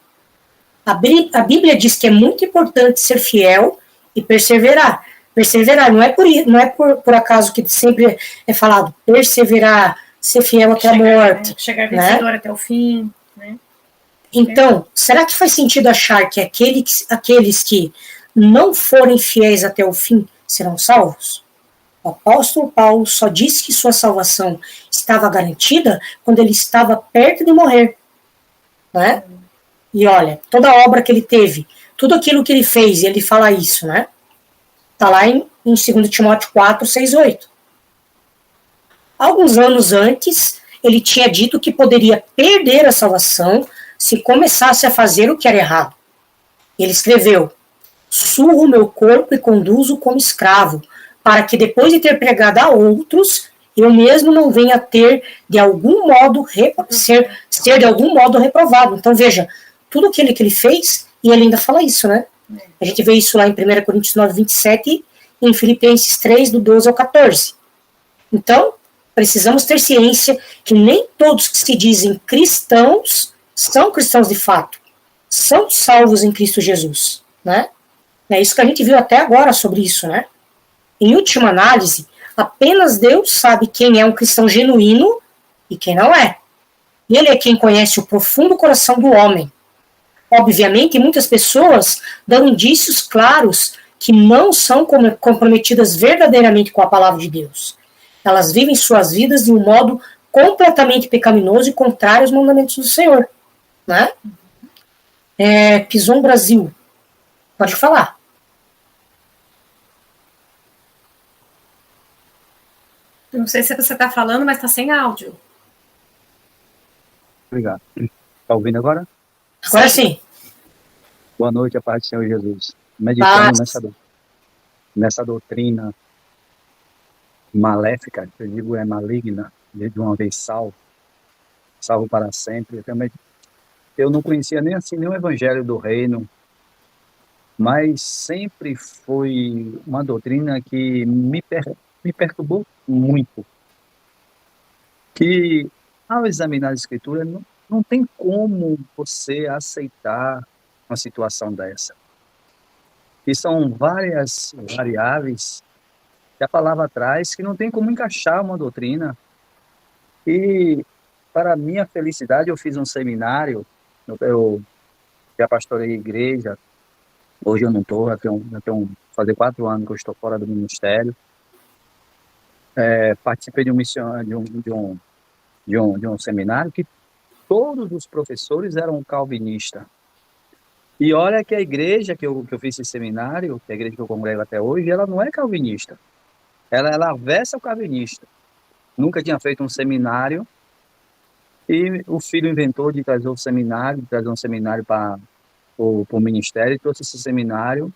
Speaker 1: A Bíblia diz que é muito importante ser fiel e perseverar. Perseverar não é por acaso que sempre é falado perseverar, ser fiel até a morte.
Speaker 2: Chegar vencedor até o fim. Né?
Speaker 1: Então, será que faz sentido achar que aqueles que não forem fiéis até o fim serão salvos? O apóstolo Paulo só disse que sua salvação estava garantida quando ele estava perto de morrer. Né? E olha, toda a obra que ele teve, tudo aquilo que ele fez, e ele fala isso, né? Está lá em 2 Timóteo 4, 6, 8. Alguns anos antes, ele tinha dito que poderia perder a salvação se começasse a fazer o que era errado. Ele escreveu: surro meu corpo e conduzo como escravo, para que depois de ter pregado a outros, eu mesmo não venha ter de algum modo ser de algum modo reprovado. Então veja, tudo aquilo que ele fez, e ele ainda fala isso, né? A gente vê isso lá em 1 Coríntios 9, 27 e em Filipenses 3, do 12 ao 14. Então, precisamos ter ciência que nem todos que se dizem cristãos são cristãos de fato. São salvos em Cristo Jesus, né? É isso que a gente viu até agora sobre isso, né? Em última análise, apenas Deus sabe quem é um cristão genuíno e quem não é. Ele é quem conhece o profundo coração do homem. Obviamente, muitas pessoas dão indícios claros que não são comprometidas verdadeiramente com a palavra de Deus. Elas vivem suas vidas de um modo completamente pecaminoso e contrário aos mandamentos do Senhor. Né? Pison Brasil. Pode falar.
Speaker 2: Não sei se você está falando, mas está sem áudio.
Speaker 8: Obrigado. Está ouvindo agora?
Speaker 1: Agora sim.
Speaker 8: Boa noite, a paz do Senhor Jesus. Meditando nessa doutrina maléfica, que eu digo é maligna, de uma vez salvo para sempre. Eu não conhecia nem assim nenhum evangelho do reino, mas sempre foi uma doutrina que me perturbou muito. Que, ao examinar a Escritura, não tem como você aceitar uma situação dessa. E são várias variáveis que a palavra traz que não tem como encaixar uma doutrina. E, para minha felicidade, eu fiz um seminário, eu já pastorei igreja, hoje eu não estou, fazer 4 anos que eu estou fora do ministério. Participei de um seminário que todos os professores eram calvinistas. E olha que a igreja que eu fiz esse seminário, que é a igreja que eu congrego até hoje, ela não é calvinista. Ela avessa o calvinista. Nunca tinha feito um seminário e o filho inventou de trazer um seminário para o ministério, e trouxe esse seminário.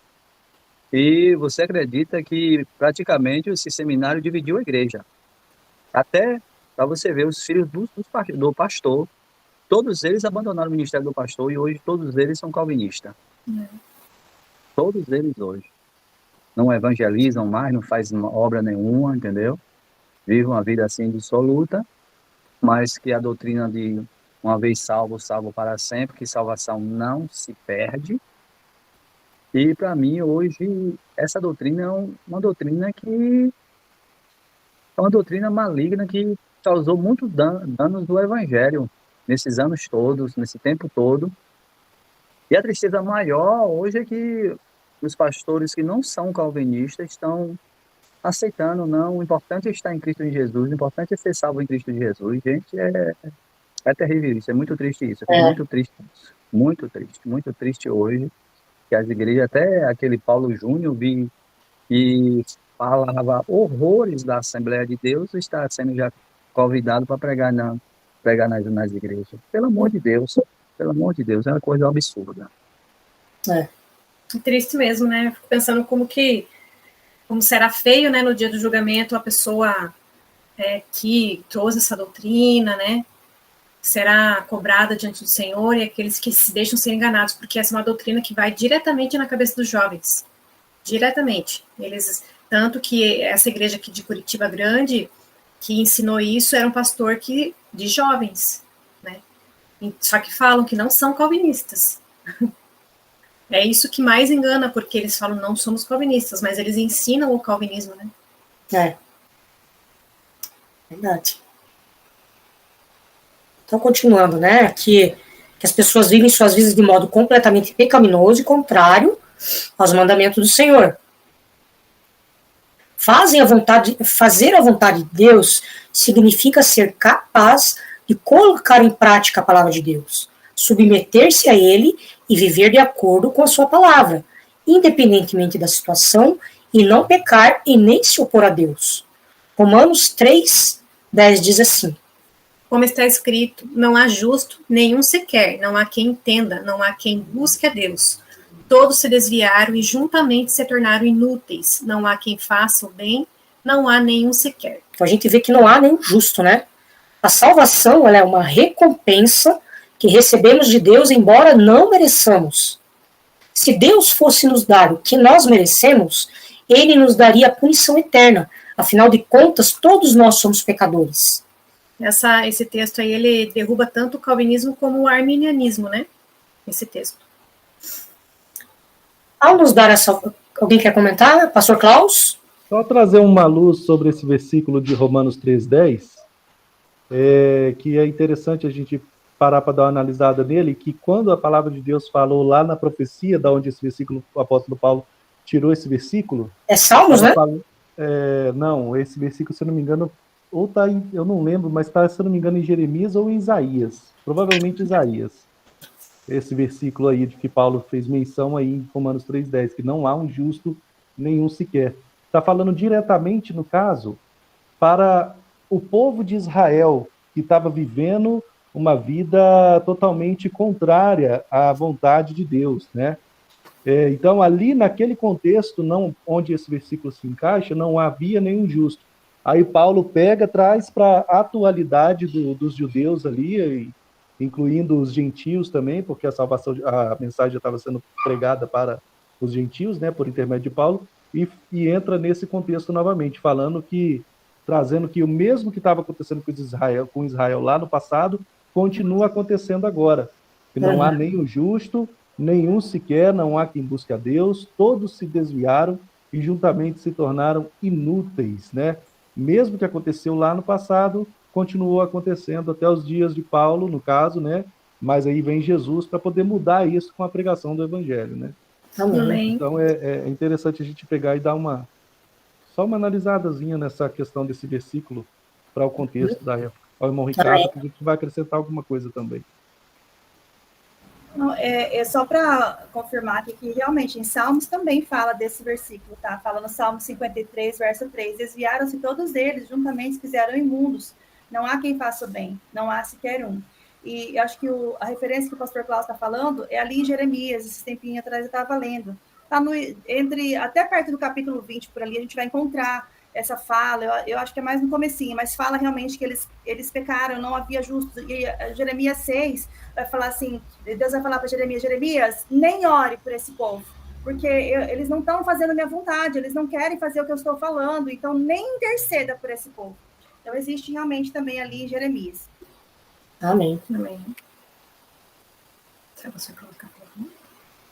Speaker 8: E você acredita que praticamente esse seminário dividiu a igreja. Até para você ver os filhos do pastor, todos eles abandonaram o ministério do pastor e hoje todos eles são calvinistas. Todos eles hoje. Não evangelizam mais, não fazem obra nenhuma, entendeu? Vivem uma vida assim dissoluta, mas que a doutrina de uma vez salvo, salvo para sempre, que salvação não se perde. E para mim hoje essa doutrina é uma doutrina maligna que causou muitos danos do evangelho nesses anos todos, nesse tempo todo. E a tristeza maior hoje é que os pastores que não são calvinistas estão aceitando, não, o importante é estar em Cristo Jesus, o importante é ser salvo em Cristo Jesus. Gente, é terrível isso, é muito triste isso, muito triste hoje, que as igrejas, até aquele Paulo Júnior, vi e falava horrores da Assembleia de Deus, está sendo já convidado para pregar nas igrejas. Pelo amor de Deus, é uma coisa absurda.
Speaker 2: É triste mesmo, né? Fico pensando como será feio, né, no dia do julgamento, a pessoa que trouxe essa doutrina, né, será cobrada diante do Senhor, e aqueles que se deixam ser enganados, porque essa é uma doutrina que vai diretamente na cabeça dos jovens. Diretamente. Tanto que essa igreja aqui de Curitiba Grande, que ensinou isso, era um pastor de jovens, né? Só que falam que não são calvinistas. É isso que mais engana, porque eles falam não somos calvinistas, mas eles ensinam o calvinismo, né?
Speaker 1: É. Verdade. Então, continuando, né? Que as pessoas vivem suas vidas de modo completamente pecaminoso e contrário aos mandamentos do Senhor. Fazer a vontade de Deus significa ser capaz de colocar em prática a palavra de Deus, submeter-se a Ele e viver de acordo com a sua palavra, independentemente da situação, e não pecar e nem se opor a Deus. Romanos 3:10 diz assim:
Speaker 2: Como está escrito, não há justo nenhum sequer, não há quem entenda, não há quem busque a Deus. Todos se desviaram e juntamente se tornaram inúteis. Não há quem faça o bem, não há nenhum sequer.
Speaker 1: Então a gente vê que não há nenhum justo, né? A salvação, ela é uma recompensa que recebemos de Deus, embora não mereçamos. Se Deus fosse nos dar o que nós merecemos, Ele nos daria a punição eterna. Afinal de contas, todos nós somos pecadores.
Speaker 2: Esse texto aí, ele derruba tanto o calvinismo como o arminianismo, né? Esse texto.
Speaker 1: Ao nos dar essa... Alguém quer comentar? Pastor Klaus?
Speaker 5: Só trazer uma luz sobre esse versículo de Romanos 3:10, que é interessante a gente parar para dar uma analisada nele, que quando a palavra de Deus falou lá na profecia, da onde esse versículo, o apóstolo Paulo tirou esse versículo...
Speaker 1: É Salmos, né?
Speaker 5: Não, esse versículo, se eu não me engano, ou tá eu não lembro, mas está, se eu não me engano, em Jeremias ou em Isaías. Provavelmente Isaías. Esse versículo aí de que Paulo fez menção aí em Romanos 3:10, que não há um justo nenhum sequer. Está falando diretamente, no caso, para o povo de Israel, que estava vivendo uma vida totalmente contrária à vontade de Deus, né? Então, ali naquele contexto, onde esse versículo se encaixa, não havia nenhum justo. Aí Paulo traz para a atualidade dos judeus ali, incluindo os gentios também, porque a mensagem já estava sendo pregada para os gentios, né, por intermédio de Paulo, e entra nesse contexto novamente, trazendo que o mesmo que estava acontecendo com Israel lá no passado, continua acontecendo agora. Que não há nenhum justo, nenhum sequer, não há quem busque a Deus, todos se desviaram e juntamente se tornaram inúteis, né? Mesmo que aconteceu lá no passado, continuou acontecendo até os dias de Paulo, no caso, né? Mas aí vem Jesus para poder mudar isso com a pregação do Evangelho, né?
Speaker 2: Amém.
Speaker 5: Então é interessante a gente pegar e dar só uma analisadazinha nessa questão desse versículo para o contexto da época. Ao irmão Ricardo, que a gente vai acrescentar alguma coisa também.
Speaker 3: Não, só para confirmar aqui que realmente em Salmos também fala desse versículo, tá? Fala no Salmo 53, verso 3, desviaram-se todos eles, juntamente se fizeram imundos, não há quem faça o bem, não há sequer um. E eu acho que a referência que o pastor Klaus está falando é ali em Jeremias, esse tempinho atrás eu estava lendo. Tá até perto do capítulo 20, por ali, a gente vai encontrar essa fala, eu acho que é mais no comecinho, mas fala realmente que eles pecaram, não havia justos. E Jeremias 6 vai falar assim, Deus vai falar para Jeremias, nem ore por esse povo, porque eles não estão fazendo a minha vontade, eles não querem fazer o que eu estou falando, então nem interceda por esse povo. Então existe realmente também ali em Jeremias.
Speaker 1: Amém.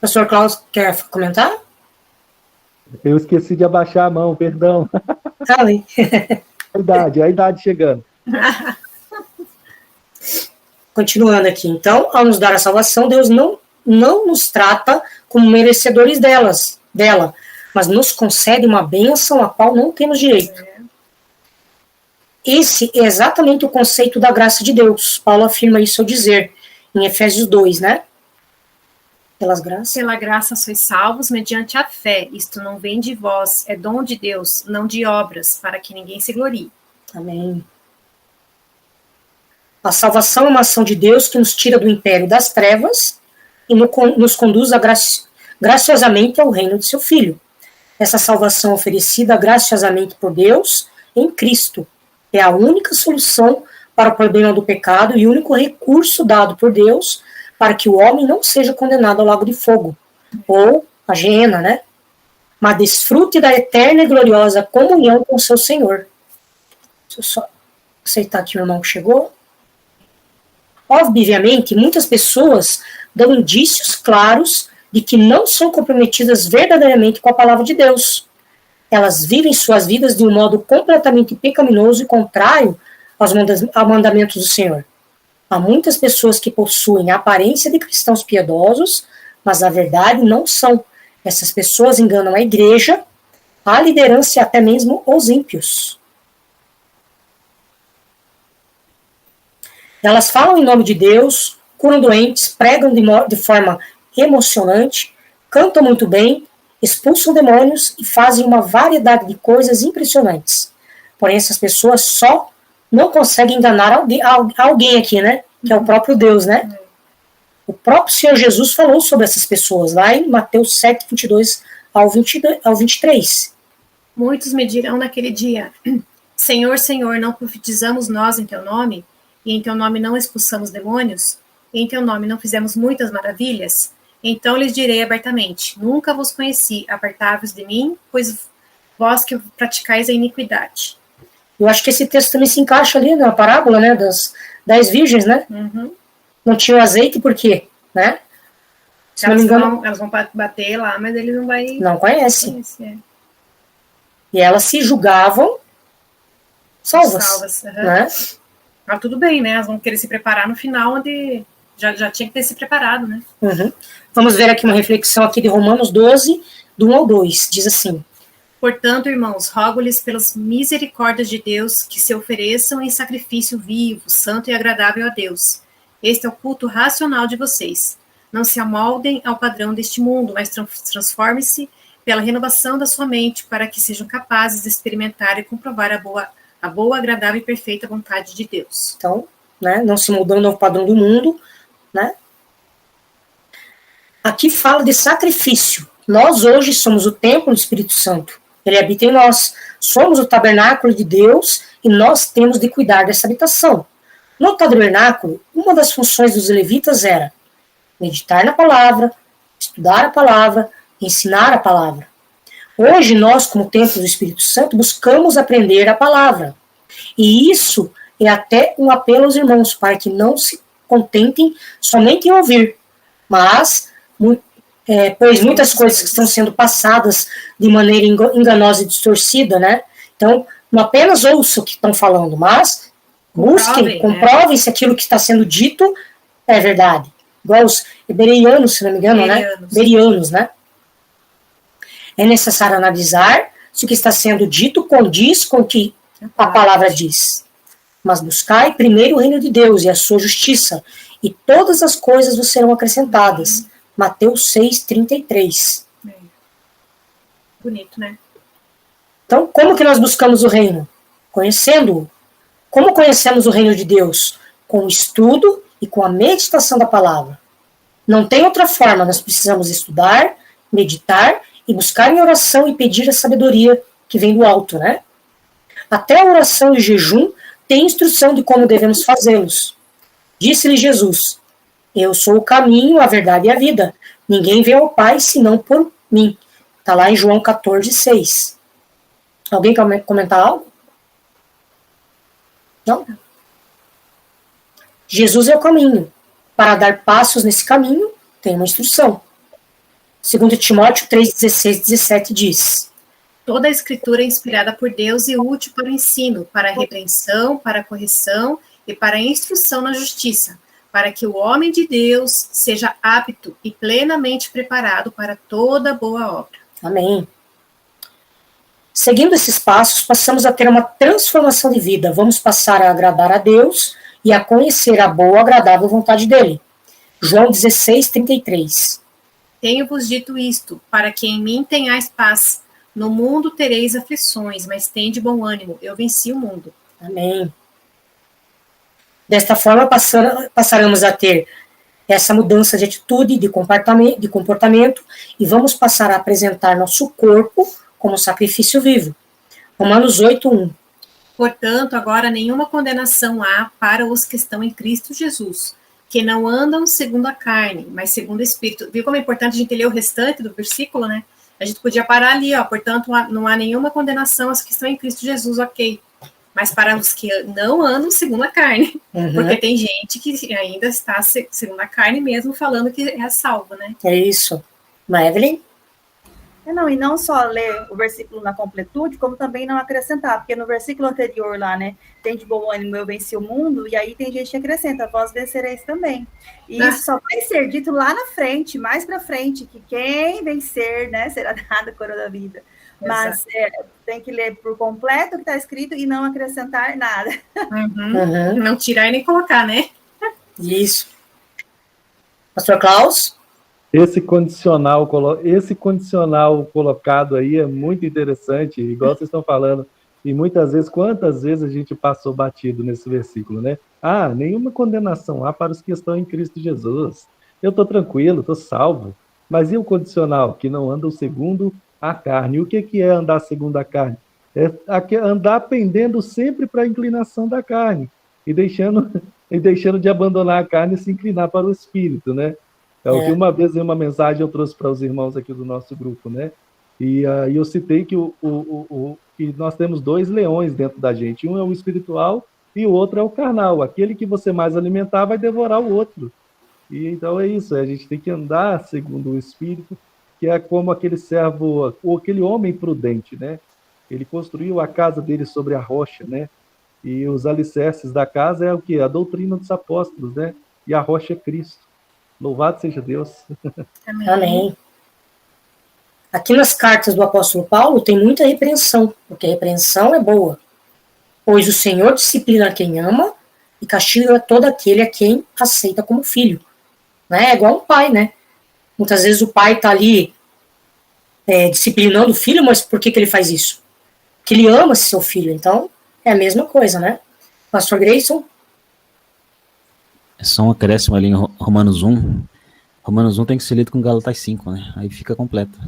Speaker 1: Pastor Klaus, quer comentar?
Speaker 5: Eu esqueci de abaixar a mão, perdão.
Speaker 1: Ali.
Speaker 5: A idade chegando.
Speaker 1: Continuando aqui, então, ao nos dar a salvação, Deus não nos trata como merecedores dela, mas nos concede uma bênção a qual não temos direito. Esse é exatamente o conceito da graça de Deus. Paulo afirma isso ao dizer, em Efésios 2, né?
Speaker 2: Pela graça sois salvos mediante a fé. Isto não vem de vós, é dom de Deus, não de obras, para que ninguém se glorie.
Speaker 1: Amém. A salvação é uma ação de Deus que nos tira do império das trevas e nos conduz graciosamente ao reino de seu Filho. Essa salvação oferecida graciosamente por Deus em Cristo é a única solução para o problema do pecado e o único recurso dado por Deus para que o homem não seja condenado ao lago de fogo, ou a Geena, né? Mas desfrute da eterna e gloriosa comunhão com o seu Senhor. Deixa eu só aceitar que o irmão chegou. Obviamente, muitas pessoas dão indícios claros de que não são comprometidas verdadeiramente com a palavra de Deus. Elas vivem suas vidas de um modo completamente pecaminoso e contrário aos mandamentos do Senhor. Há muitas pessoas que possuem a aparência de cristãos piedosos, mas na verdade não são. Essas pessoas enganam a igreja, a liderança e até mesmo os ímpios. Elas falam em nome de Deus, curam doentes, pregam de forma emocionante, cantam muito bem, expulsam demônios e fazem uma variedade de coisas impressionantes. Porém, essas pessoas só não conseguem enganar alguém aqui, né? Que é o próprio Deus, né? O próprio Senhor Jesus falou sobre essas pessoas, lá em Mateus 7, 22 ao 23.
Speaker 2: Muitos me dirão naquele dia: Senhor, Senhor, não profetizamos nós em teu nome? E em teu nome não expulsamos demônios? E em teu nome não fizemos muitas maravilhas? Então lhes direi abertamente: nunca vos conheci, apartai-vos de mim, pois vós que praticais a iniquidade.
Speaker 1: Eu acho que esse texto também se encaixa ali na parábola, né, das 10 virgens, né?
Speaker 2: Uhum.
Speaker 1: Não tinham azeite, por quê? Né? Se não me engano,
Speaker 2: Elas vão bater lá, mas ele não vai...
Speaker 1: Não conhecem.
Speaker 2: É.
Speaker 1: E elas se julgavam salvas. Né?
Speaker 2: Mas tudo bem, né? Elas vão querer se preparar no final, onde já tinha que ter se preparado, né?
Speaker 1: Uhum. Vamos ver aqui uma reflexão aqui de Romanos 12, do 1 ao 2. Diz assim:
Speaker 2: Portanto, irmãos, rogo-lhes pelas misericórdias de Deus que se ofereçam em sacrifício vivo, santo e agradável a Deus. Este é o culto racional de vocês. Não se amoldem ao padrão deste mundo, mas transforme-se pela renovação da sua mente, para que sejam capazes de experimentar e comprovar a boa, agradável e perfeita vontade de Deus.
Speaker 1: Então, né, não se moldando ao padrão do mundo, né? Aqui fala de sacrifício. Nós hoje somos o templo do Espírito Santo. Ele habita em nós. Somos o tabernáculo de Deus e nós temos de cuidar dessa habitação. No tabernáculo, uma das funções dos levitas era meditar na palavra, estudar a palavra, ensinar a palavra. Hoje, nós, como templo do Espírito Santo, buscamos aprender a palavra. E isso é até um apelo aos irmãos, para que não se contentem somente em ouvir, mas, pois muitas coisas que estão sendo passadas de maneira enganosa e distorcida, né? Então, não apenas ouçam o que estão falando, mas busquem, comprovem se aquilo que está sendo dito é verdade. Igual os bereanos, se não me engano, né? Bereanos, né? É necessário analisar se o que está sendo dito condiz com o que a palavra diz. Mas buscai primeiro o reino de Deus e a sua justiça, e todas as coisas vos serão acrescentadas. Mateus 6, 33.
Speaker 2: Bonito, né?
Speaker 1: Então, como que nós buscamos o reino? Conhecendo-o. Como conhecemos o reino de Deus? Com o estudo e com a meditação da palavra. Não tem outra forma, nós precisamos estudar, meditar e buscar em oração e pedir a sabedoria que vem do alto, né? Até a oração e o jejum têm instrução de como devemos fazê-los. Disse-lhe Jesus: eu sou o caminho, a verdade e a vida. Ninguém vê ao Pai senão por mim. Está lá em João 14, 6. Alguém quer comentar algo? Não? Jesus é o caminho. Para dar passos nesse caminho, tem uma instrução. 2 Timóteo 3, 16, 17 diz:
Speaker 2: toda a escritura é inspirada por Deus e útil para o ensino, para a repreensão, para a correção e para a instrução na justiça, para que o homem de Deus seja apto e plenamente preparado para toda boa obra.
Speaker 1: Amém. Seguindo esses passos, passamos a ter uma transformação de vida. Vamos passar a agradar a Deus e a conhecer a boa, agradável vontade dele. João 16, 33.
Speaker 2: Tenho-vos dito isto, para que em mim tenhais paz. No mundo tereis aflições, mas tende bom ânimo. Eu venci o mundo.
Speaker 1: Amém. Desta forma, passaremos a ter essa mudança de atitude, de comportamento, e vamos passar a apresentar nosso corpo como sacrifício vivo. Romanos 8, 1.
Speaker 2: Portanto, agora nenhuma condenação há para os que estão em Cristo Jesus, que não andam segundo a carne, mas segundo o Espírito. Viu como é importante a gente ler o restante do versículo, né? A gente podia parar ali, ó. Portanto, não há nenhuma condenação aos que estão em Cristo Jesus, ok. Mas para os que não andam segundo a carne.
Speaker 1: Uhum.
Speaker 2: Porque tem gente que ainda está segundo a carne mesmo, falando que é salvo, né?
Speaker 1: É isso. Evelyn?
Speaker 3: Não, e não só ler o versículo na completude, como também não acrescentar, porque no versículo anterior lá, né, tem de bom ânimo, eu venci o mundo, e aí tem gente que acrescenta, vós vencereis também. E isso só vai ser dito lá na frente, mais para frente, que quem vencer, né, será dado a coroa da vida. Mas tem que ler por completo o que está escrito e não acrescentar nada.
Speaker 2: Não tirar e nem colocar, né?
Speaker 1: Isso. Pastor Klaus?
Speaker 5: Esse condicional colocado aí é muito interessante, igual vocês estão falando. E muitas vezes, quantas vezes a gente passou batido nesse versículo, né? Nenhuma condenação há para os que estão em Cristo Jesus. Eu estou tranquilo, estou salvo. Mas e o condicional? Que não andam segundo a carne. O que é andar segundo a carne? É andar pendendo sempre para a inclinação da carne e deixando de abandonar a carne e se inclinar para o espírito, né? É o que uma vez em uma mensagem eu trouxe para os irmãos aqui do nosso grupo, né? E eu citei que, que nós temos 2 leões dentro da gente. Um é o espiritual e o outro é o carnal. Aquele que você mais alimentar vai devorar o outro. E então é isso, a gente tem que andar segundo o espírito, que é como aquele servo, ou aquele homem prudente, né? Ele construiu a casa dele sobre a rocha, né? E os alicerces da casa é o quê? A doutrina dos apóstolos, né? E a rocha é Cristo. Louvado seja Deus.
Speaker 1: Amém. Aqui nas cartas do apóstolo Paulo tem muita repreensão, porque a repreensão é boa. Pois o Senhor disciplina quem ama e castiga todo aquele a quem aceita como filho. Né? É igual um pai, né? Muitas vezes o pai está ali disciplinando o filho, mas por que ele faz isso? Porque ele ama seu filho, então é a mesma coisa, né? Pastor Grayson?
Speaker 6: É só um acréscimo ali em Romanos 1. Romanos 1 tem que ser lido com Gálatas 5, né? Aí fica completo.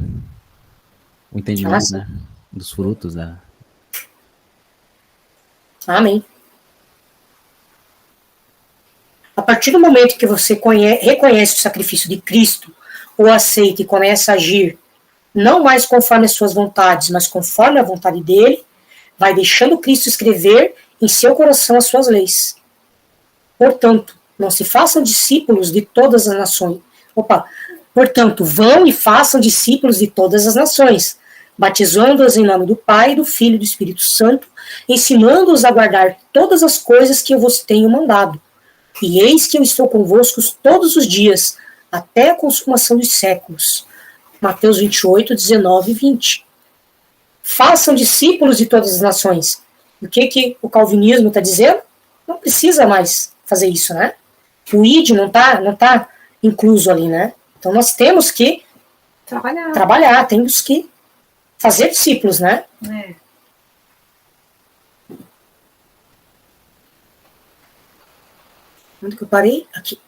Speaker 6: O entendimento, né? Dos frutos da...
Speaker 1: Amém. A partir do momento que você reconhece o sacrifício de Cristo, ou aceita e começa a agir não mais conforme as suas vontades, mas conforme a vontade dele, vai deixando Cristo escrever em seu coração as suas leis. Portanto, não se façam discípulos de todas as nações. Portanto, vão e façam discípulos de todas as nações, batizando-os em nome do Pai, do Filho e do Espírito Santo, ensinando-os a guardar todas as coisas que eu vos tenho mandado. E eis que eu estou convosco todos os dias, até a consumação dos séculos. Mateus 28, 19 e 20. Façam discípulos de todas as nações. O que o calvinismo está dizendo? Não precisa mais fazer isso, né? O ID não tá incluso ali, né? Então nós temos que trabalhar, temos que fazer discípulos, né? Onde que eu parei? Aqui.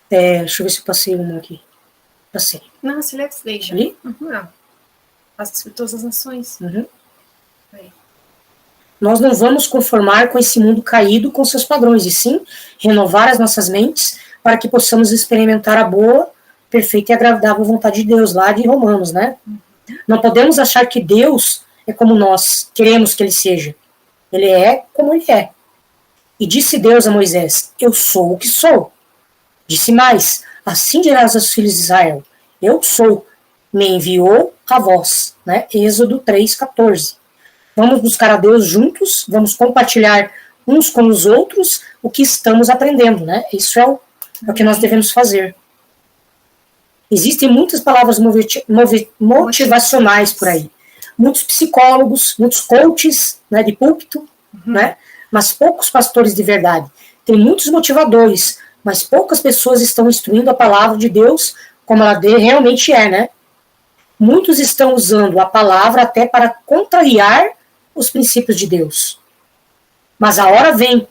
Speaker 1: Deixa eu ver se eu passei uma aqui. Passei.
Speaker 2: Não, se leva, se deixa.
Speaker 1: Ali?
Speaker 2: Não. As todas as nações.
Speaker 1: Nós não vamos conformar com esse mundo caído com seus padrões, e sim renovar as nossas mentes para que possamos experimentar a boa, perfeita e agradável vontade de Deus, lá de Romanos, né? Não podemos achar que Deus é como nós queremos que ele seja. Ele é como ele é. E disse Deus a Moisés, eu sou o que sou. Disse mais, assim dirás aos filhos de Israel, eu sou, me enviou a vós, né? Êxodo 3:14. Vamos buscar a Deus juntos, vamos compartilhar uns com os outros o que estamos aprendendo, né? Isso é o que nós devemos fazer. Existem muitas palavras motivacionais por aí. Muitos psicólogos, muitos coaches, né, de púlpito, né? Mas poucos pastores de verdade. Tem muitos motivadores, mas poucas pessoas estão instruindo a palavra de Deus como ela realmente é, né? Muitos estão usando a palavra até para contrariar os princípios de Deus. Mas a hora vem,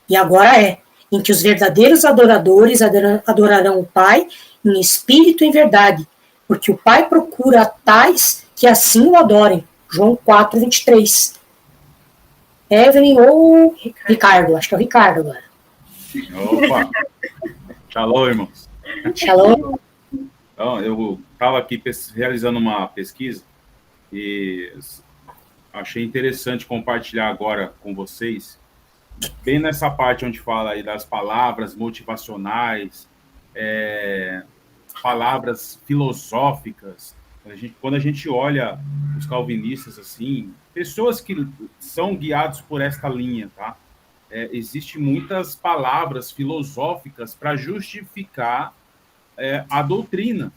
Speaker 1: e agora é, em que os verdadeiros adoradores adorarão o Pai em espírito e em verdade, porque o Pai procura tais que assim o adorem. João 4:23. Evelyn ou Ricardo? Acho que é o Ricardo agora.
Speaker 9: Opa! Shalom, irmãos.
Speaker 1: Shalom.
Speaker 9: Então, eu estava aqui realizando uma pesquisa e achei interessante compartilhar agora com vocês, bem nessa parte onde fala aí das palavras motivacionais, palavras filosóficas. Quando a gente olha os calvinistas, assim, pessoas que são guiados por esta linha, tá? Existem muitas palavras filosóficas para justificar a doutrina.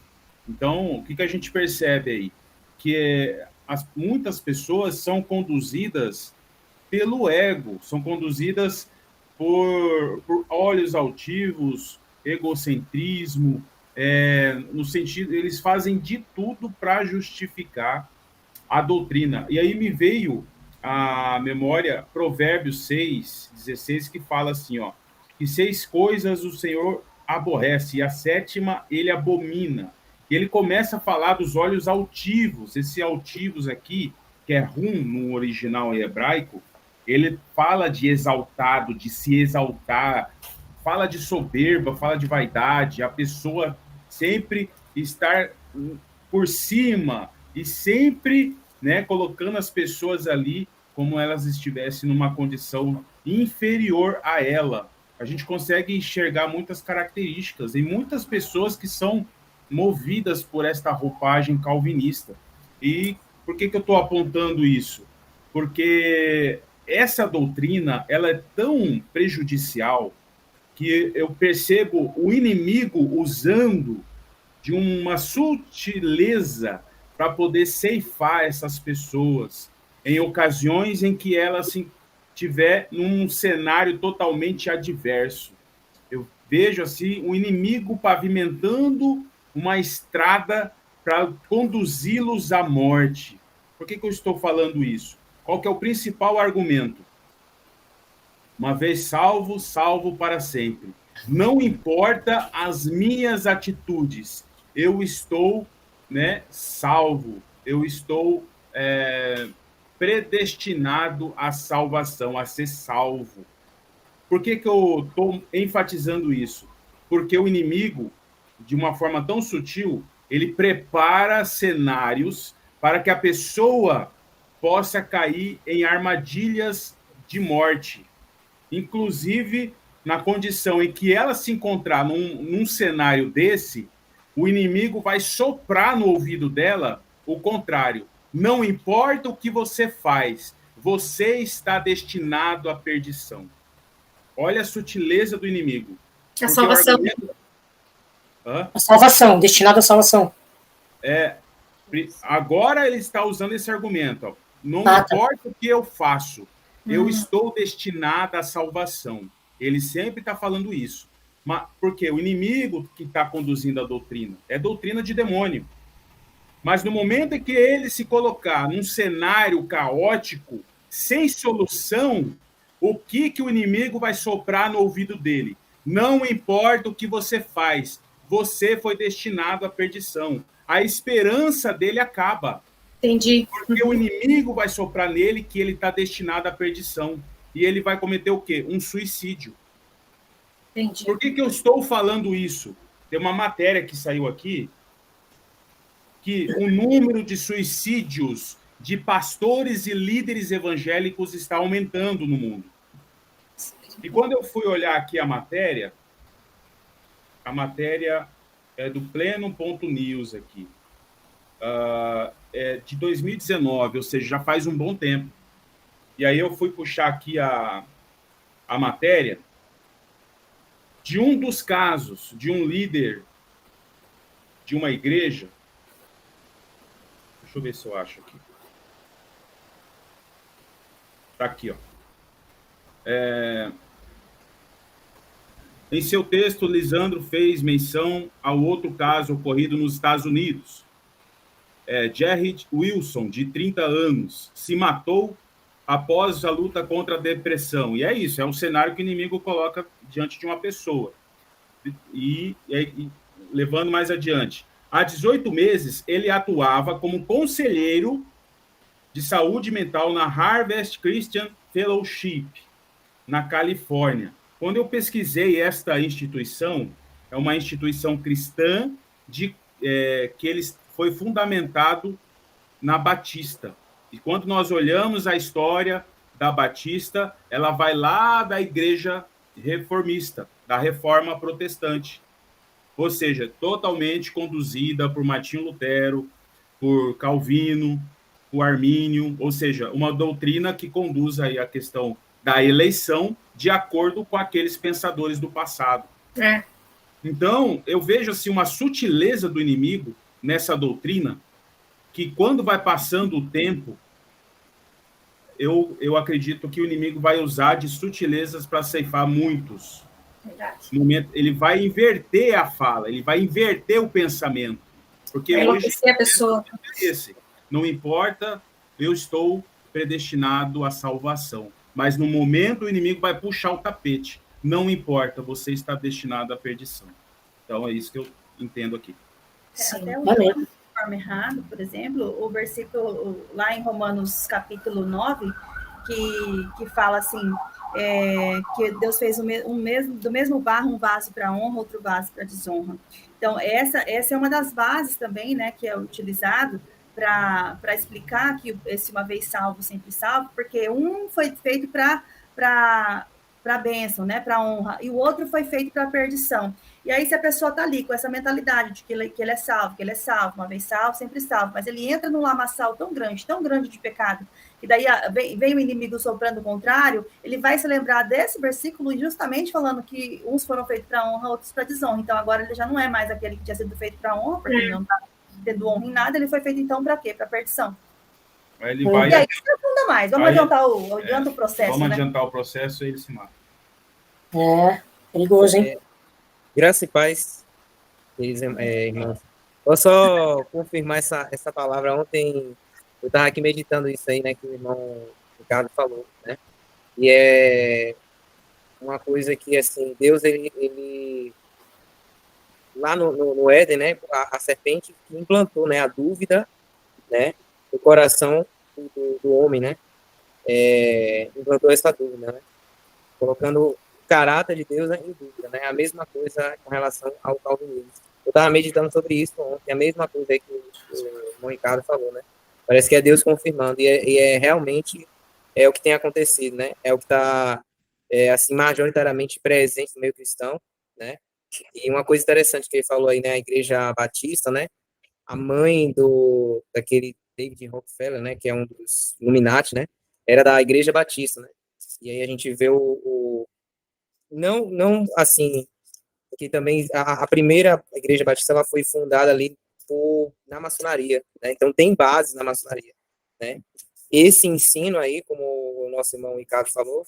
Speaker 9: Então, o que a gente percebe aí? Que muitas pessoas são conduzidas pelo ego, são conduzidas por olhos altivos, egocentrismo, no sentido, eles fazem de tudo para justificar a doutrina. E aí me veio à memória Provérbios 6:16, que fala assim, ó, que 6 coisas o Senhor aborrece, e a 7ª ele abomina. E ele começa a falar dos olhos altivos. Esse altivos aqui, que é rum no original hebraico, ele fala de exaltado, de se exaltar, fala de soberba, fala de vaidade, a pessoa sempre estar por cima e sempre, né, colocando as pessoas ali como elas estivessem numa condição inferior a ela. A gente consegue enxergar muitas características e muitas pessoas que são movidas por esta roupagem calvinista. E por que eu estou apontando isso? Porque essa doutrina, ela é tão prejudicial que eu percebo o inimigo usando de uma sutileza para poder ceifar essas pessoas em ocasiões em que ela se tiver num cenário totalmente adverso. Eu vejo assim o inimigo pavimentando uma estrada para conduzi-los à morte. Por que eu estou falando isso? Qual que é o principal argumento? Uma vez salvo, salvo para sempre. Não importa as minhas atitudes, eu estou, né, salvo, eu estou predestinado à salvação, a ser salvo. Por que eu estou enfatizando isso? Porque o inimigo, de uma forma tão sutil, ele prepara cenários para que a pessoa possa cair em armadilhas de morte. Inclusive, na condição em que ela se encontrar num cenário desse, o inimigo vai soprar no ouvido dela o contrário. Não importa o que você faz, você está destinado à perdição. Olha a sutileza do inimigo.
Speaker 1: A salvação. A salvação, destinado à salvação.
Speaker 9: Agora ele está usando esse argumento. Ó. Não importa o que eu faço, eu estou destinado à salvação. Ele sempre está falando isso. Mas, porque o inimigo que está conduzindo a doutrina é doutrina de demônio. Mas no momento em que ele se colocar num cenário caótico, sem solução, o que o inimigo vai soprar no ouvido dele? Não importa o que você faz, você foi destinado à perdição. A esperança dele acaba.
Speaker 1: Entendi.
Speaker 9: Porque o inimigo vai soprar nele que ele está destinado à perdição. E ele vai cometer o quê? Um suicídio.
Speaker 1: Entendi.
Speaker 9: Por que eu estou falando isso? Tem uma matéria que saiu aqui que o número de suicídios de pastores e líderes evangélicos está aumentando no mundo. E quando eu fui olhar aqui a matéria é do Pleno.news aqui, é de 2019, ou seja, já faz um bom tempo. E aí eu fui puxar aqui a matéria de um dos casos de um líder de uma igreja. Deixa eu ver se eu acho aqui. Está aqui, ó. Em seu texto, Lisandro fez menção ao outro caso ocorrido nos Estados Unidos. Jared Wilson, de 30 anos, se matou após a luta contra a depressão. E é isso, é um cenário que o inimigo coloca diante de uma pessoa. E levando mais adiante. Há 18 meses, ele atuava como conselheiro de saúde mental na Harvest Christian Fellowship, na Califórnia. Quando eu pesquisei esta instituição, é uma instituição cristã que foi fundamentado na Batista. E quando nós olhamos a história da Batista, ela vai lá da igreja reformista, da reforma protestante. ou seja, totalmente conduzida por Martinho Lutero, por Calvino, por Armínio, ou seja, uma doutrina que conduz aí a questão da eleição de acordo com aqueles pensadores do passado. Então, eu vejo assim, uma sutileza do inimigo nessa doutrina, que quando vai passando o tempo, eu acredito que o inimigo vai usar de sutilezas para ceifar muitos.
Speaker 2: Verdade.
Speaker 9: No momento, ele vai inverter a fala, ele vai inverter o pensamento. Porque hoje
Speaker 2: a pessoa.
Speaker 9: Não importa, eu estou predestinado à salvação. Mas no momento o inimigo vai puxar o tapete. Não importa, você está destinado à perdição. Então é isso que eu entendo aqui.
Speaker 3: Até de forma errada, por exemplo, o versículo lá em Romanos capítulo 9, que fala assim, que Deus fez do mesmo barro um vaso para honra, outro vaso para desonra. Então, essa é uma das bases também, né, que é utilizado para explicar que esse uma vez salvo, sempre salvo, porque um foi feito para a bênção, né, para a honra, e o outro foi feito para a perdição. E aí, se a pessoa está ali com essa mentalidade de que ele é salvo, uma vez salvo, sempre salvo, mas ele entra num lamaçal tão grande de pecado, que daí vem o inimigo soprando o contrário, ele vai se lembrar desse versículo justamente falando que uns foram feitos para honra, outros para desonra. Então, agora ele já não é mais aquele que tinha sido feito para honra, porque ele não está tendo honra em nada, ele foi feito então para quê? Para perdição.
Speaker 9: Aí ele vai...
Speaker 3: E aí, se aprofunda mais. Vamos adiantar o processo,
Speaker 9: Vamos
Speaker 3: né?
Speaker 9: adiantar o processo e ele se mata.
Speaker 1: Perigoso, hein?
Speaker 10: Graça e paz, irmãos. Vou só confirmar essa palavra. Ontem eu estava aqui meditando isso aí, né, que o irmão Ricardo falou, né? E é uma coisa que, assim, Deus, ele lá no Éden, né, a serpente implantou, né, a dúvida, né, no coração do homem, né? Implantou essa dúvida, né? Colocando o caráter de Deus em dúvida, né? A mesma coisa com relação ao calvinismo. Eu estava meditando sobre isso ontem, a mesma coisa aí que o irmão Ricardo falou, né? Parece que é Deus confirmando, e é realmente o que tem acontecido, né? É o que está, assim, majoritariamente presente no meio cristão, né? E uma coisa interessante que ele falou aí, né? A Igreja Batista, né? A mãe daquele David Rockefeller, né? Que é um dos Illuminati, né? Era da Igreja Batista, né? E aí a gente vê não assim, que também a primeira Igreja Batista, ela foi fundada ali na maçonaria, né? Então tem base na maçonaria, né? Esse ensino aí, como o nosso irmão Ricardo falou,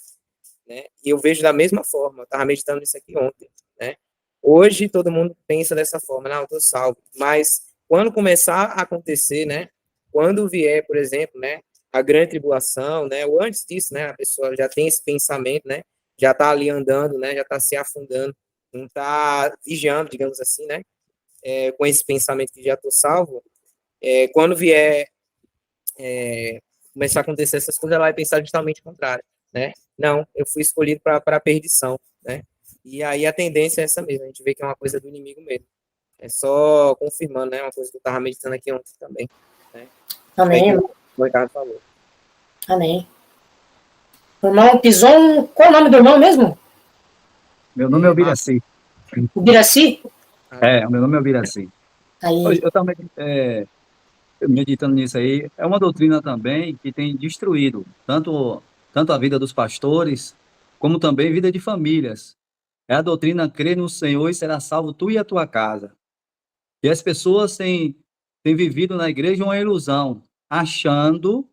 Speaker 10: né? E eu vejo da mesma forma, eu estava meditando nisso aqui ontem, né? Hoje todo mundo pensa dessa forma, não, eu tô salvo, mas quando começar a acontecer, né? Quando vier, por exemplo, né? A grande tribulação, né? Ou antes disso, né? A pessoa já tem esse pensamento, né? Já está ali andando, né? Já está se afundando, não está vigiando, digamos assim, né? Com esse pensamento que já estou salvo. Quando vier começar a acontecer essas coisas, ela vai pensar justamente o contrário, né? Não, eu fui escolhido para a perdição, né? E aí a tendência é essa mesmo, a gente vê que é uma coisa do inimigo mesmo. É só confirmando, né? Uma coisa que eu estava meditando aqui ontem também, né?
Speaker 1: Amém.
Speaker 10: O Ricardo falou.
Speaker 1: Amém. O irmão Pison, qual é o nome do irmão mesmo?
Speaker 8: Meu nome é Ubiraci.
Speaker 1: O Biraci?
Speaker 8: O meu nome é Ubiraci.
Speaker 1: Aí.
Speaker 8: Eu também, meditando nisso aí, é uma doutrina também que tem destruído tanto a vida dos pastores, como também a vida de famílias. É a doutrina crê no Senhor e será salvo tu e a tua casa. E as pessoas têm vivido na igreja uma ilusão, achando,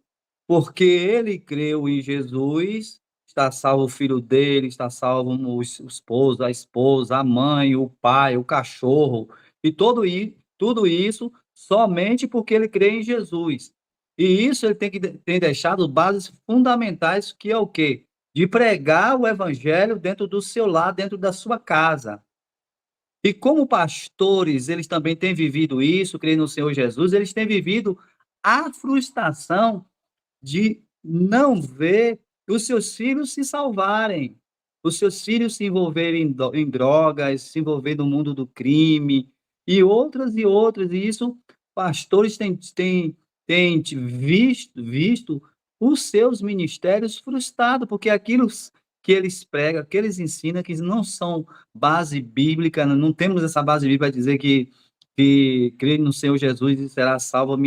Speaker 8: porque ele creu em Jesus, está salvo o filho dele, está salvo o esposo, a esposa, a mãe, o pai, o cachorro, e tudo isso somente porque ele crê em Jesus. E isso ele tem deixado bases fundamentais, que é o quê? De pregar o evangelho dentro do seu lar, dentro da sua casa. E como pastores, eles também têm vivido isso, crendo no Senhor Jesus, eles têm vivido a frustração de não ver os seus filhos se salvarem, os seus filhos se envolverem em drogas, se envolver no mundo do crime, e outras, e isso, pastores têm visto os seus ministérios frustrados, porque aquilo que eles pregam, que eles ensinam, que não são base bíblica, não temos essa base bíblica para dizer que crê no Senhor Jesus e será salvo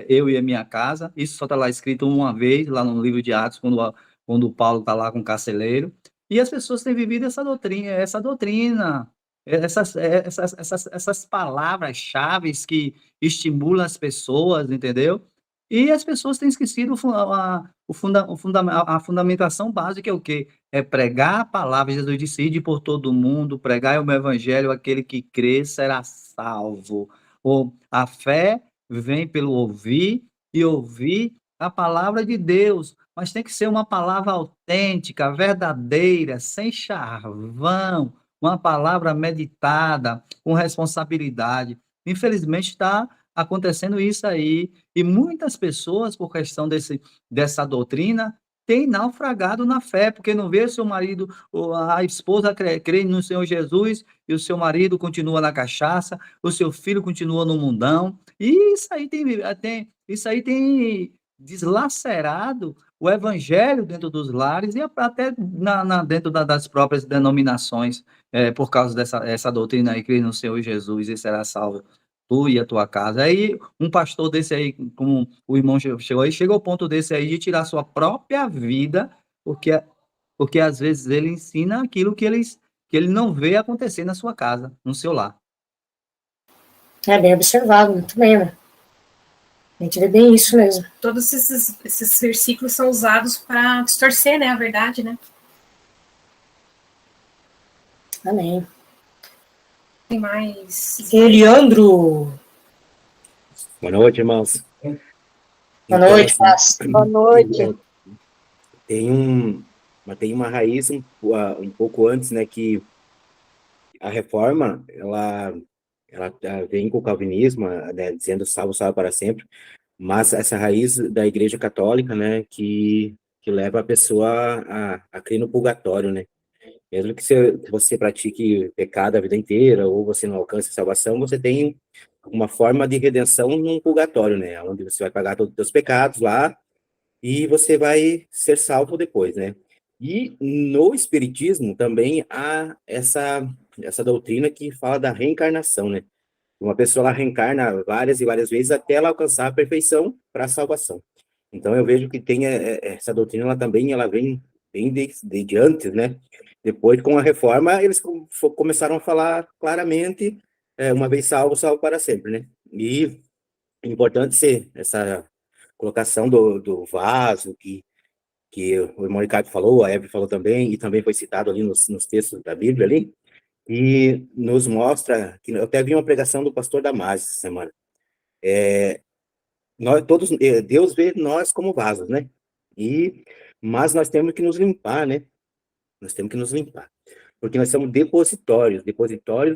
Speaker 8: eu e a minha casa. Isso só está lá escrito uma vez, lá no livro de Atos, quando Paulo está lá com o carceleiro. E as pessoas têm vivido essa doutrina, essas palavras-chave que estimulam as pessoas, entendeu? E as pessoas têm esquecido a fundamentação básica, que é o quê? É pregar a palavra. Jesus disse: ide por todo mundo, pregai o meu evangelho, aquele que crê será salvo. A fé vem pelo ouvir, e ouvir a palavra de Deus, mas tem que ser uma palavra autêntica, verdadeira, sem charvão, uma palavra meditada, com responsabilidade. Infelizmente está acontecendo isso aí, e muitas pessoas, por questão dessa doutrina, têm naufragado na fé, porque não vê o seu marido, a esposa crê no Senhor Jesus, e o seu marido continua na cachaça, o seu filho continua no mundão, e isso aí tem deslacerado o evangelho dentro dos lares e até dentro das próprias denominações, por causa dessa doutrina aí, crê no Senhor Jesus e será salvo tu e a tua casa. Aí um pastor desse aí, como o irmão chegou aí, chega ao ponto desse aí de tirar sua própria vida, porque às vezes ele ensina aquilo que ele não vê acontecer na sua casa, no seu lar.
Speaker 1: É bem observado, muito bem, né? A gente vê bem isso mesmo.
Speaker 2: Todos esses versículos são usados para distorcer, né, a verdade, né?
Speaker 1: Amém.
Speaker 2: Tem mais.
Speaker 1: Leandro.
Speaker 11: Boa noite, irmãos.
Speaker 1: Boa noite, paz.
Speaker 12: Boa noite.
Speaker 11: Tem uma raiz um pouco antes, né, que a reforma, ela vem com o calvinismo, né, dizendo salvo para sempre, mas essa raiz da Igreja Católica, né, que leva a pessoa a crer no purgatório, né? Mesmo que você pratique pecado a vida inteira, ou você não alcance salvação, você tem uma forma de redenção num purgatório, né? Onde você vai pagar todos os seus pecados lá, e você vai ser salvo depois, né? E no Espiritismo também há essa doutrina que fala da reencarnação, né? Uma pessoa ela reencarna várias e várias vezes até ela alcançar a perfeição para a salvação. Então eu vejo que tem essa doutrina, ela vem bem desde antes, né? Depois, com a reforma, eles começaram a falar claramente, uma vez salvo, salvo para sempre, né? E é importante ser essa colocação do vaso, que o irmão Ricardo falou, a Eve falou também, e também foi citado ali nos textos da Bíblia ali, e nos mostra, que eu até vi uma pregação do pastor Damásio essa semana, Deus vê nós como vasos, né? Mas nós temos que nos limpar, né? Nós temos que nos limpar, porque nós somos depositórios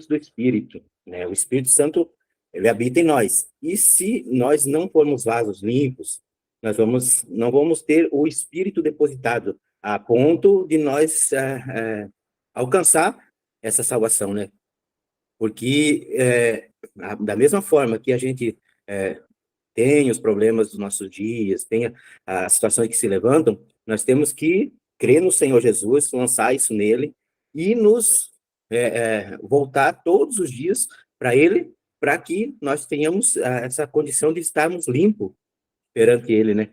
Speaker 11: do Espírito, né? O Espírito Santo, ele habita em nós, e se nós não formos vasos limpos, nós não vamos ter o Espírito depositado a ponto de nós alcançar essa salvação, né? Porque da mesma forma que a gente tem os problemas dos nossos dias, tem as situações que se levantam, nós temos que crer no Senhor Jesus, lançar isso nele e nos voltar todos os dias para ele, para que nós tenhamos essa condição de estarmos limpos perante ele, né?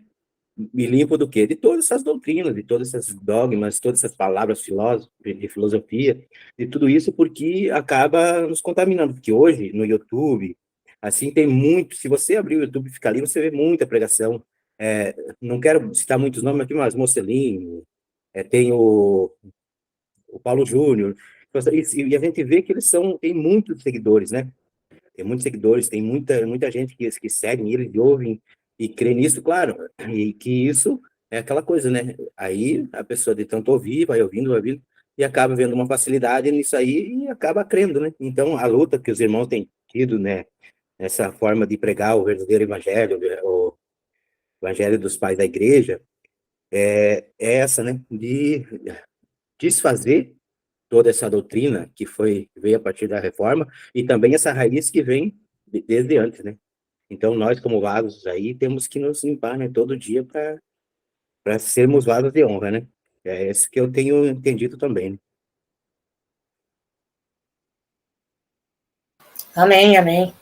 Speaker 11: E limpo do quê? De todas essas doutrinas, de todos esses dogmas, todas essas palavras de filosofia, de tudo isso, porque acaba nos contaminando. Porque hoje, no YouTube, assim, tem muito, se você abrir o YouTube e ficar ali, você vê muita pregação. Não quero citar muitos nomes aqui, mas Mocelin, tem o Paulo Júnior, e a gente vê que eles têm muitos seguidores, né? Tem muitos seguidores, tem muita gente que segue eles, ouvem e crê nisso, claro, e que isso é aquela coisa, né? Aí a pessoa de tanto ouvir, vai ouvindo, e acaba vendo uma facilidade nisso aí e acaba crendo, né? Então, a luta que os irmãos têm tido, né? Essa forma de pregar o verdadeiro evangelho, o evangelho dos pais da igreja, é essa, né? De desfazer toda essa doutrina que veio a partir da reforma e também essa raiz que vem desde antes, né? Então, nós, como vasos aí, temos que nos limpar, né, todo dia para sermos vasos de honra, né? É esse que eu tenho entendido também, né?
Speaker 1: Amém, amém.